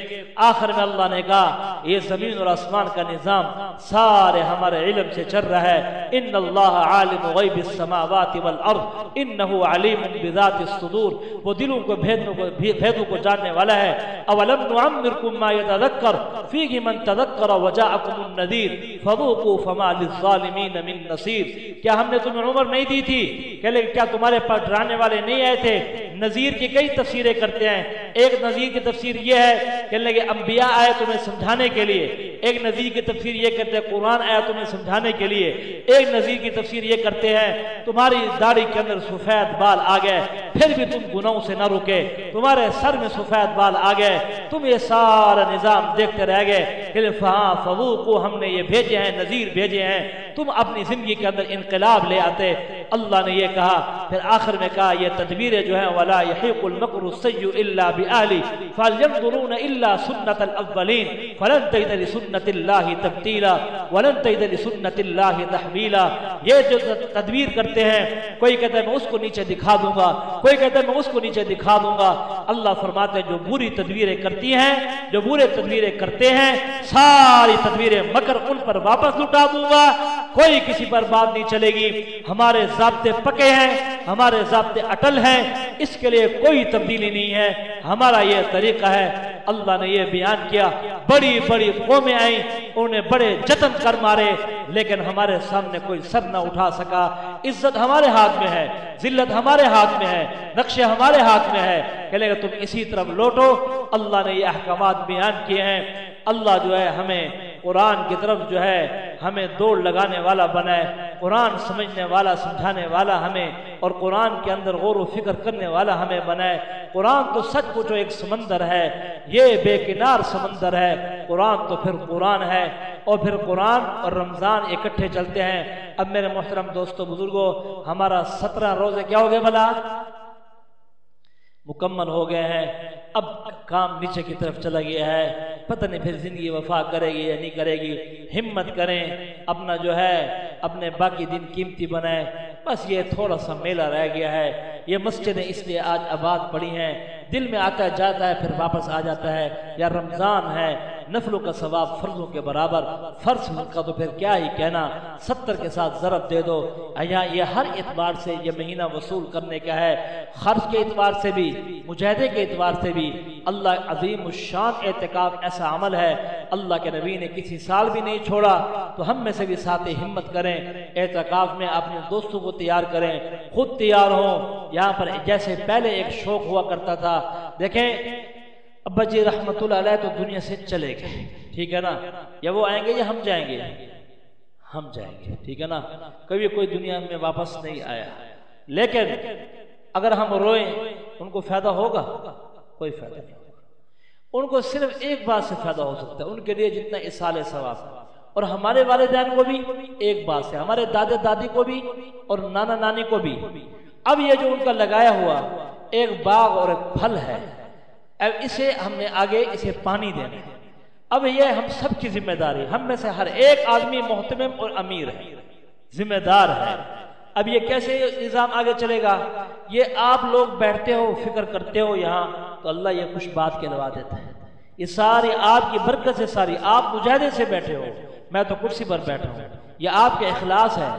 آخر میں اللہ نے کہا یہ زمین اور آسمان کا نظام سارے ہمارے علم سے چل رہا ہے۔ ان اللہ عالم غیب السماوات والارض انہ علیم بذات الصدور، وہ دلوں کو بھیدوں کو جاننے والا ہے۔ اولم نعمرکم ما یتذکر فیہ من تذکر وجاءکم النذیر فذوقوا فما للظالمین من نصیر، کیا ہم نے تمہیں عمر نہیں دی تھی؟ کہ لے کیا تمہارے پاس ڈرانے والے نہیں آئے تھے؟ نذیر کی کئی تفسیریں کرتے ہیں۔ ایک نذیر کی تفسیر یہ ہے کہ لے انبیاء آئے تمہیں سمجھانے کے لیے، ایک نذیر کی تفسیر یہ کرتے ہیں قرآن آیا تمہیں سمجھانے کے لیے، ایک نذیر کی تفسیر یہ کرتے ہیں تمہاری داڑھی کے اندر سفید بال آ گئے پھر بھی تم گناہوں سے نہ رکے، تمہارے سر میں سفید بال آ گئے، تم یہ سارا نظام دیکھتے رہ گئے، کہ فذوقوا ہم نے یہ بھیجے ہیں، نذیر بھیجے ہیں، تم اپنی زندگی کے اندر انقلاب لے آتے۔ اللہ نے یہ کہا، پھر آخر میں کہا یہ تدبیریں جو ہیں وَلَا يَحِيقُ الْمَكْرُ السَّيُّ إِلَّا بِأَهْلِهِ فَلْيَنظُرُونَ إِلَّا سُنَّةَ الْأَوَّلِينَ فَلَن تَجِدَ لِسُنَّةِ اللَّهِ تَبْدِيلًا وَلَن تَجِدَ لِسُنَّةِ اللَّهِ تَحْوِيلًا۔ یہ جو تدبیر کرتے ہیں، کوئی کہتا ہے میں اس کو نیچے دکھا دوں گا، کوئی کہتا ہے میں اس کو نیچے دکھا دوں گا۔ اللہ فرماتے ہیں جو بری تدبیریں کرتی ہیں، جو برے تدبیریں کرتے ہیں، ساری تدبیریں مگر ان پر واپس لٹا دوں گا، کوئی کسی پر بات نہیں چلے گی۔ ہمارے ضابطے پکے ہیں، ہمارے ضابطے اٹل ہیں، اس کے لیے کوئی تبدیلی نہیں ہے، ہمارا یہ طریقہ ہے۔ اللہ نے یہ بیان کیا، بڑی بڑی قومیں آئیں، انہوں نے بڑے جتن کر مارے، لیکن ہمارے سامنے کوئی سر نہ اٹھا سکا۔ عزت ہمارے ہاتھ میں ہے، ذلت ہمارے ہاتھ میں ہے، نقشے ہمارے ہاتھ میں ہے، کہ لے تم اسی طرف لوٹو۔ اللہ نے یہ احکامات بیان کیے ہیں۔ اللہ جو ہے ہمیں قرآن کی طرف جو ہے ہمیں دوڑ لگانے والا بنائے، قرآن سمجھنے والا سمجھانے والا ہمیں، اور قرآن کے اندر غور و فکر کرنے والا ہمیں بنائے۔ قرآن تو سچ پوچھو ایک سمندر ہے، یہ بے کنار سمندر ہے، قرآن تو پھر قرآن ہے، اور پھر قرآن اور رمضان اکٹھے چلتے ہیں۔ اب میرے محترم دوستو بزرگوں، ہمارا 17 روزے کیا ہو گئے بھلا؟ مکمل ہو گئے ہیں۔ اب کام نیچے کی طرف چلا گیا ہے، پتہ نہیں پھر زندگی وفا کرے گی یا نہیں کرے گی۔ ہمت کریں، اپنا جو ہے اپنے باقی دن قیمتی بنائیں۔ بس یہ تھوڑا سا میلہ رہ گیا ہے، یہ مسجدیں اس لیے آج آباد پڑی ہیں، دل میں آتا ہے جاتا ہے پھر واپس آ جاتا ہے۔ یا رمضان ہے، نفلوں کا ثواب فرضوں کے برابر، فرض کا تو پھر کیا ہی کہنا، 70 کے ساتھ ضرب دے دو۔ یہ ہر اعتبار سے یہ مہینہ وصول کرنے کا ہے، خرچ کے اعتبار سے بھی، مجاہدے کے اعتبار سے بھی۔ اللہ عظیم الشان اعتکاف ایسا عمل ہے، اللہ کے نبی نے کسی سال بھی نہیں چھوڑا، تو ہم میں سے بھی ساتھ ہمت کریں، اعتکاف میں اپنے دوستوں کو تیار کریں، خود تیار ہوں۔ یہاں پر جیسے پہلے ایک شوق ہوا کرتا تھا، دیکھیں ابا جی رحمت اللہ علیہ تو دنیا سے چلے گئے، ٹھیک ہے نا، یا وہ آئیں گے یا ہم جائیں گے؟ ہم جائیں گے، ٹھیک ہے نا، کبھی کوئی دنیا میں واپس نہیں آیا۔ لیکن اگر ہم روئیں ان کو فائدہ ہوگا؟ کوئی فائدہ نہیں ہوگا۔ ان کو صرف ایک بات سے فائدہ ہو سکتا ہے، ان کے لیے جتنا ایصال ثواب، اور ہمارے والدین کو بھی ایک بات سے، ہمارے دادے دادی کو بھی اور نانا نانی کو بھی۔ اب یہ جو ان کا لگایا ہوا ایک باغ اور ایک پھل ہے، اب اسے ہم نے آگے اسے پانی دینا ہے۔ اب یہ ہم سب کی ذمہ داری، ہم میں سے ہر ایک آدمی محتمم اور امیر ہے، ذمہ دار ہے۔ اب یہ کیسے نظام آگے چلے گا؟ یہ آپ لوگ بیٹھتے ہو فکر کرتے ہو یہاں، تو اللہ یہ کچھ بات کہلوا دیتا ہے، یہ ساری آپ کی برکت سے، ساری آپ مجاہدے سے بیٹھے ہو، میں تو کرسی پر بیٹھا ہوں، یہ آپ کے اخلاص ہے،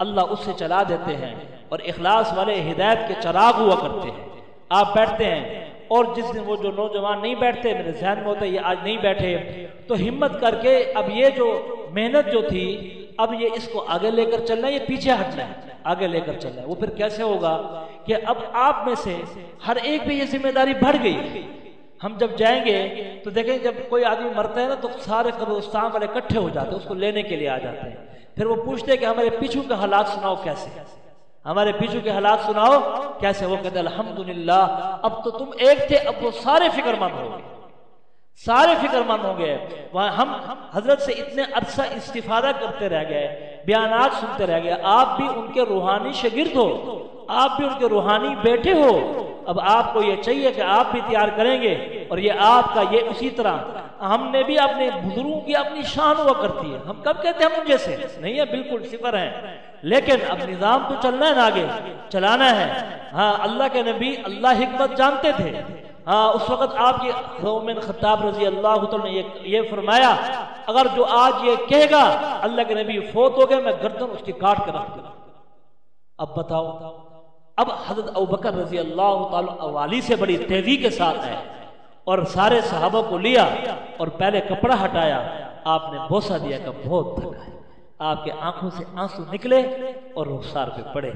اللہ اس سے چلا دیتے ہیں، اور اخلاص والے ہدایت کے چراغ ہوا کرتے ہیں۔ آپ بیٹھتے ہیں، اور جس دن وہ جو نوجوان نہیں بیٹھتے، میرے ذہن میں ہوتا ہے یہ آج نہیں بیٹھے، تو ہمت کر کے اب یہ جو محنت جو تھی، اب یہ اس کو آگے لے کر چلنا ہے، یہ پیچھے ہٹنا ہے، آگے لے کر چلنا ہے۔ وہ پھر کیسے ہوگا کہ اب آپ میں سے ہر ایک پہ یہ ذمہ داری بڑھ گئی۔ ہم جب جائیں گے تو دیکھیں جب کوئی آدمی مرتا ہے نا تو سارے قبرستان والے اکٹھے ہو جاتے ہیں، اس کو لینے کے لیے آ جاتے ہیں، پھر وہ پوچھتے ہیں کہ ہمارے پیچھو کے حالات سناؤ کیسے، ہمارے پیچھو کے حالات سناؤ کیسے۔ وہ کہتے ہیں الحمدللہ اب تو تم ایک تھے، اب وہ سارے فکر مند ہو گئے، سارے فکر مند ہو گئے۔ وہاں ہم حضرت سے اتنے عرصہ استفادہ کرتے رہ گئے، بیانات سنتے رہ گئے، آپ بھی ان کے روحانی شاگرد ہو، آپ بھی ان کے روحانی بیٹے ہو۔ اب آپ کو یہ چاہیے کہ آپ بھی تیار کریں گے، اور یہ آپ کا یہ اسی طرح ہم نے بھی اپنے بزرگوں کی اپنی شان ہوا کرتی ہے۔ ہم کب کہتے ہیں ہم ان جیسے نہیں ہے، بالکل صفر ہیں، لیکن اب نظام تو چلنا ہے نا، آگے چلانا ہے۔ ہاں اللہ کے نبی اللہ حکمت جانتے تھے، ہاں اس وقت آپ کی عمر خطاب رضی اللہ تعالیٰ نے یہ فرمایا، اگر جو آج یہ کہے گا اللہ کے نبی فوت ہو گئے، میں گردن اس کی کاٹ کر رکھ دوں۔ اب بتاؤ، اب حضرت ابوبکر رضی اللہ تعالیٰ والی سے بڑی تیزی کے ساتھ ہے، اور سارے صحابہ کو لیا اور پہلے کپڑا ہٹایا، آپ نے بوسہ دیا کہ بہت تھکا ہے، آپ کے آنکھوں سے آنسو نکلے اور رخسار پہ پڑے،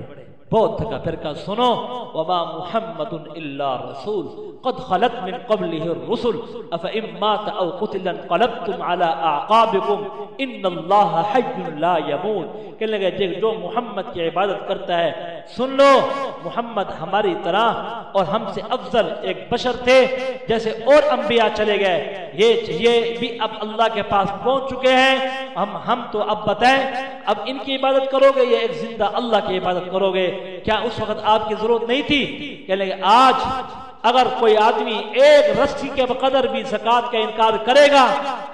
بہت تھکا۔ پھر کہا سنو، وما محمد الا رسول قد خلت من قبلہ الرسل افئن مات او قتل انقلبتم علی اعقابکم ان اللہ حی لا یموت۔ کہنے لگے جو محمد کی عبادت کرتا ہے سن لو، محمد ہماری طرح اور ہم سے افضل ایک بشر تھے، جیسے اور انبیاء چلے گئے، یہ بھی اب اللہ کے پاس پہنچ چکے ہیں، ہم تو اب بتائیں اب ان کی عبادت کرو گے یا ایک زندہ اللہ کی عبادت کرو گے؟ کیا اس وقت آپ کی ضرورت نہیں تھی؟ کہنے لگے آج اگر کوئی آدمی ایک رسی کے بقدر بھی زکوٰۃ کا انکار کرے گا،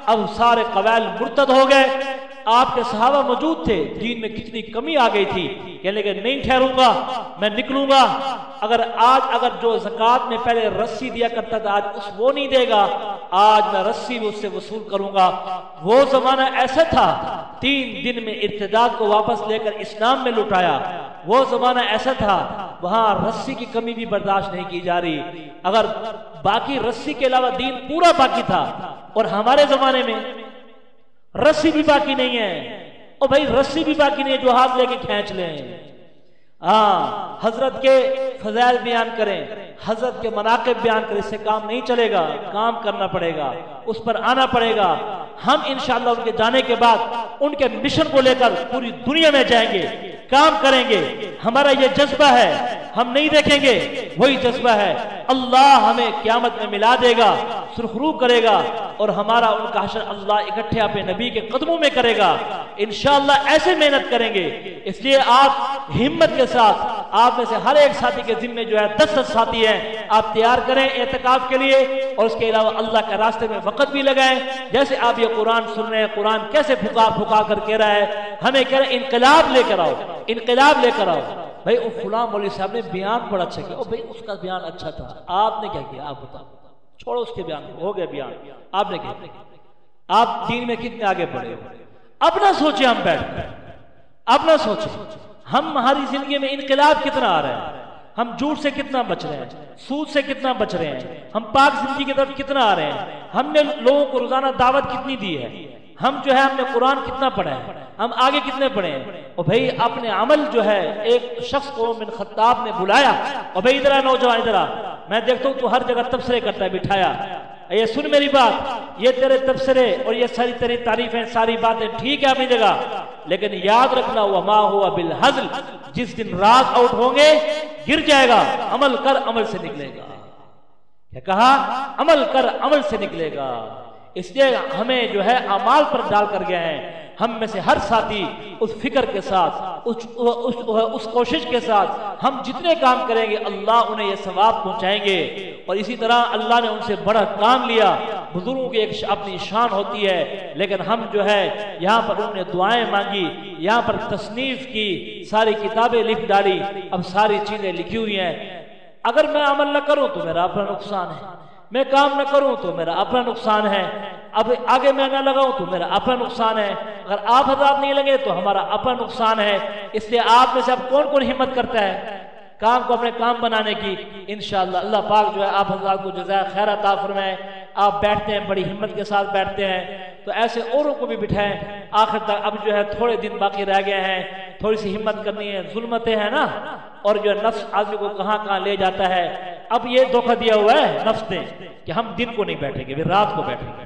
اب سارے قبائل مرتد ہو گئے۔ آپ کے صحابہ موجود تھے، دین میں کتنی کمی آ گئی تھی، کہنے لگے نہیں ٹھہروں گا، میں نکلوں گا۔ اگر جو زکوٰۃ میں پہلے رسی دیا کرتا تھا آج وہ نہیں دے گا، آج میں رسی بھی اس سے وصول کروں گا۔ وہ زمانہ ایسا تھا، 3 دن میں ارتداد کو واپس لے کر اسلام میں لٹایا۔ وہ زمانہ ایسا تھا، وہاں رسی کی کمی بھی برداشت نہیں کی جا رہی، اگر باقی رسی کے علاوہ دین پورا باقی تھا، اور ہمارے زمانے میں رسی بھی باقی نہیں ہے، اور بھائی رسی بھی باقی نہیں ہے جو ہاتھ لے کے کھینچ لیں۔ ہاں حضرت کے فضائل بیان کریں، حضرت کے مناقب بیان کریں، اس سے کام نہیں چلے گا، کام کرنا پڑے گا، اس پر آنا پڑے گا۔ ہم انشاءاللہ ان کے جانے کے بعد ان کے مشن کو لے کر پوری دنیا میں جائیں گے، کام کریں گے۔ ہمارا یہ جذبہ ہے، ہم نہیں دیکھیں گے، وہی جذبہ ہے۔ اللہ ہمیں قیامت میں ملا دے گا، سرخرو کرے گا، اور ہمارا ان کا حشر اللہ اکٹھے اپنے نبی کے قدموں میں کرے گا۔ انشاءاللہ ایسے محنت کریں گے۔ اس لیے آپ ہمت کے ساتھ، آپ میں سے ہر ایک ساتھی کے ذمے جو ہے 10 ساتھی ہیں، آپ تیار کریں اعتکاف کے لیے، اور اس کے علاوہ اللہ کے راستے میں وقت بھی لگائیں۔ جیسے آپ یہ قرآن سن رہے ہیں، قرآن کیسے پھکا پھکا کر کہہ رہا ہے، ہمیں کہہ رہے ہیں انقلاب لے کر آؤ، انقلاب لے کر آؤ۔ بھائی وہ فلاں مولوی صاحب نے بیان بڑا اچھا کیا، بھائی اس کا بیان اچھا تھا، آپ نے کیا کیا؟ آپ بتاؤ، چھوڑو اس کے بیان، ہو گیا بیان، آپ نے کیا؟ آپ دین میں کتنے آگے بڑھے ہو؟ اپنا سوچیں، ہم بیٹھ کر اپنا سوچیں، ہماری زندگی میں انقلاب کتنا آ رہا ہے، ہم جھوٹ سے کتنا بچ رہے ہیں، سود سے کتنا بچ رہے ہیں، ہم پاک زندگی کی طرف کتنا آ رہے ہیں، ہم نے لوگوں کو روزانہ دعوت کتنی دی ہے، ہم جو ہے ہم نے قرآن کتنا پڑھا ہے، ہم آگے کتنے پڑھے ہیں۔ اور بھائی اپنے عمل جو ہے، ایک شخص کو بن خطاب نے بلایا، اور بھائی ادھر آ نوجوان ادھر آ، میں دیکھتا ہوں تو ہر جگہ تبصرے کرتا ہے، بٹھایا، یہ سن میری بات، یہ تیرے تبصرے اور یہ ساری تیری تعریفیں، ساری باتیں ٹھیک ہے اپنی جگہ، لیکن یاد رکھنا وما ہوا بالہزل، جس دن رات آؤٹ ہوں گے گر جائے گا، عمل کر عمل سے نکلے گا۔ کیا کہا؟ عمل کر عمل سے نکلے گا۔ اس لیے ہمیں جو ہے اعمال پر ڈال کر گئے ہیں۔ ہم میں سے ہر ساتھی اس فکر کے ساتھ، اس کوشش کے ساتھ ہم جتنے کام کریں گے اللہ انہیں یہ ثواب پہنچائیں گے۔ اور اسی طرح اللہ نے ان سے بڑا کام لیا، بزرگوں کی ایک اپنی شان ہوتی ہے، لیکن ہم جو ہے یہاں پر انہوں نے دعائیں مانگی، یہاں پر تصنیف کی، ساری کتابیں لکھ ڈالی، اب ساری چیزیں لکھی ہوئی ہیں۔ اگر میں عمل نہ کروں تو میرا اپنا نقصان ہے، میں کام نہ کروں تو میرا اپنا نقصان ہے، اب آگے میں نہ لگاؤں تو میرا اپنا نقصان ہے، اگر آپ حضرات نہیں لگے تو ہمارا اپنا نقصان ہے۔ اس لیے آپ میں سے اب کون کون ہمت کرتا ہے کام کو اپنے کام بنانے کی؟ انشاءاللہ اللہ پاک جو ہے آپ حضرات کو جزائے خیر عطا فرمائے۔ آپ بیٹھتے ہیں بڑی ہمت کے ساتھ بیٹھتے ہیں، تو ایسے اوروں کو بھی بٹھائیں۔ آخر تک اب جو ہے تھوڑے دن باقی رہ گئے ہیں، تھوڑی سی ہمت کرنی ہے، ظلمتیں ہیں نا، اور جو نفس آدمی کو کہاں کہاں لے جاتا ہے۔ اب یہ دھوکہ دیا ہوا ہے نفس نے کہ ہم دن کو نہیں بیٹھیں گے، پھر رات کو بیٹھیں گے،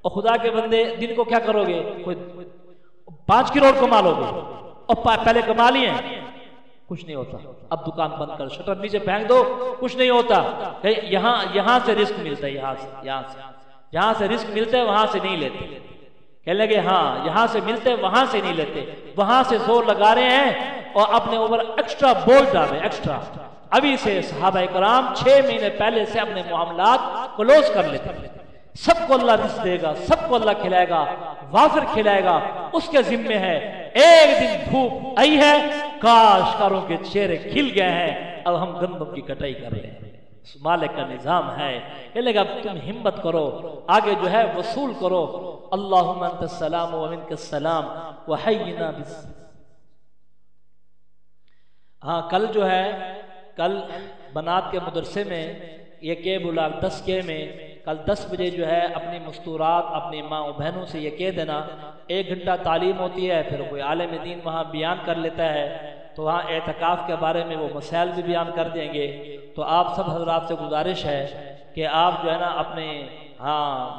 اور خدا کے بندے دن کو کیا کرو گے؟ 5 کروڑ کما لو گے، اور پہلے کما لیے کچھ نہیں ہوتا، اب دکان بند کر، شٹر نیچے پھینک دو، کچھ نہیں ہوتا۔ یہاں سے رزق ملتا ہے، یہاں سے رزق ملتا ہے، وہاں سے نہیں لیتے۔ کہنے لگے ہاں یہاں سے ملتے ہیں، وہاں سے نہیں لیتے، وہاں سے زور لگا رہے ہیں اور اپنے اوپر ایکسٹرا بوجھ ڈال رہے ہیں، ایکسٹرا۔ ابھی سے صحابہ کرام 6 مہینے پہلے سے اپنے معاملات کلوز کر لیتے ہیں۔ سب کو اللہ رزق دے گا، سب کو اللہ کھلائے گا، وافر کھلائے گا، اس کے ذمے ہے۔ ایک دن دھوپ آئی ہے، کاشتکاروں کے چہرے کھل گئے ہیں، اب ہم گندم کی کٹائی کر رہے ہیں، مالک کا نظام ہے۔ کہنے لگا تم ہمت کرو، آگے جو ہے وصول کرو۔ اللہم انت السلام و منک السلام وحینا ہاں کل جو ہے، کل بنات کے مدرسے میں یہ کے بلاک 10 کے میں کل 10 بجے جو ہے اپنی مستورات اپنی ماں و بہنوں سے یہ کہہ دینا، 1 گھنٹہ تعلیم ہوتی ہے، پھر کوئی عالم دین وہاں بیان کر لیتا ہے، تو وہاں اعتکاف کے بارے میں وہ مسائل بھی بیان کر دیں گے۔ تو آپ سب حضرات سے گزارش ہے کہ آپ جو ہے نا اپنے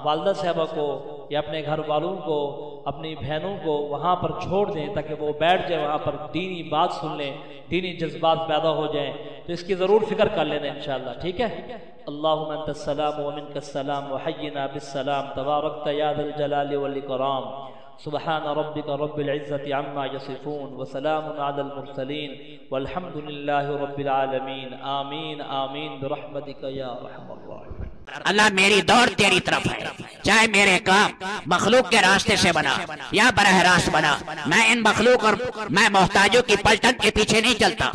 والدہ صاحبہ کو یا اپنے گھر والوں کو، اپنی بہنوں کو وہاں پر چھوڑ دیں تاکہ وہ بیٹھ جائیں، وہاں پر دینی بات سن لیں، دینی جذبات پیدا ہو جائیں۔ تو اس کی ضرور فکر کر لینا انشاءاللہ، ٹھیک ہے؟ اللہم انت السلام و منک السلام وحینا بالسلام تبارکت یا ذا الجلال والاکرام سبحان ربک رب العزت عما یصفون وسلام علی المرسلین والحمد للہ رب العالمین آمین آمین برحمتک یا ارحم الراحمین۔ اللہ میری دوڑ تیری طرف ہے، چاہے میرے کام مخلوق کے راستے سے بنا یا براہ راست بنا، میں ان مخلوق اور میں محتاجوں کی پلٹن کے پیچھے نہیں چلتا۔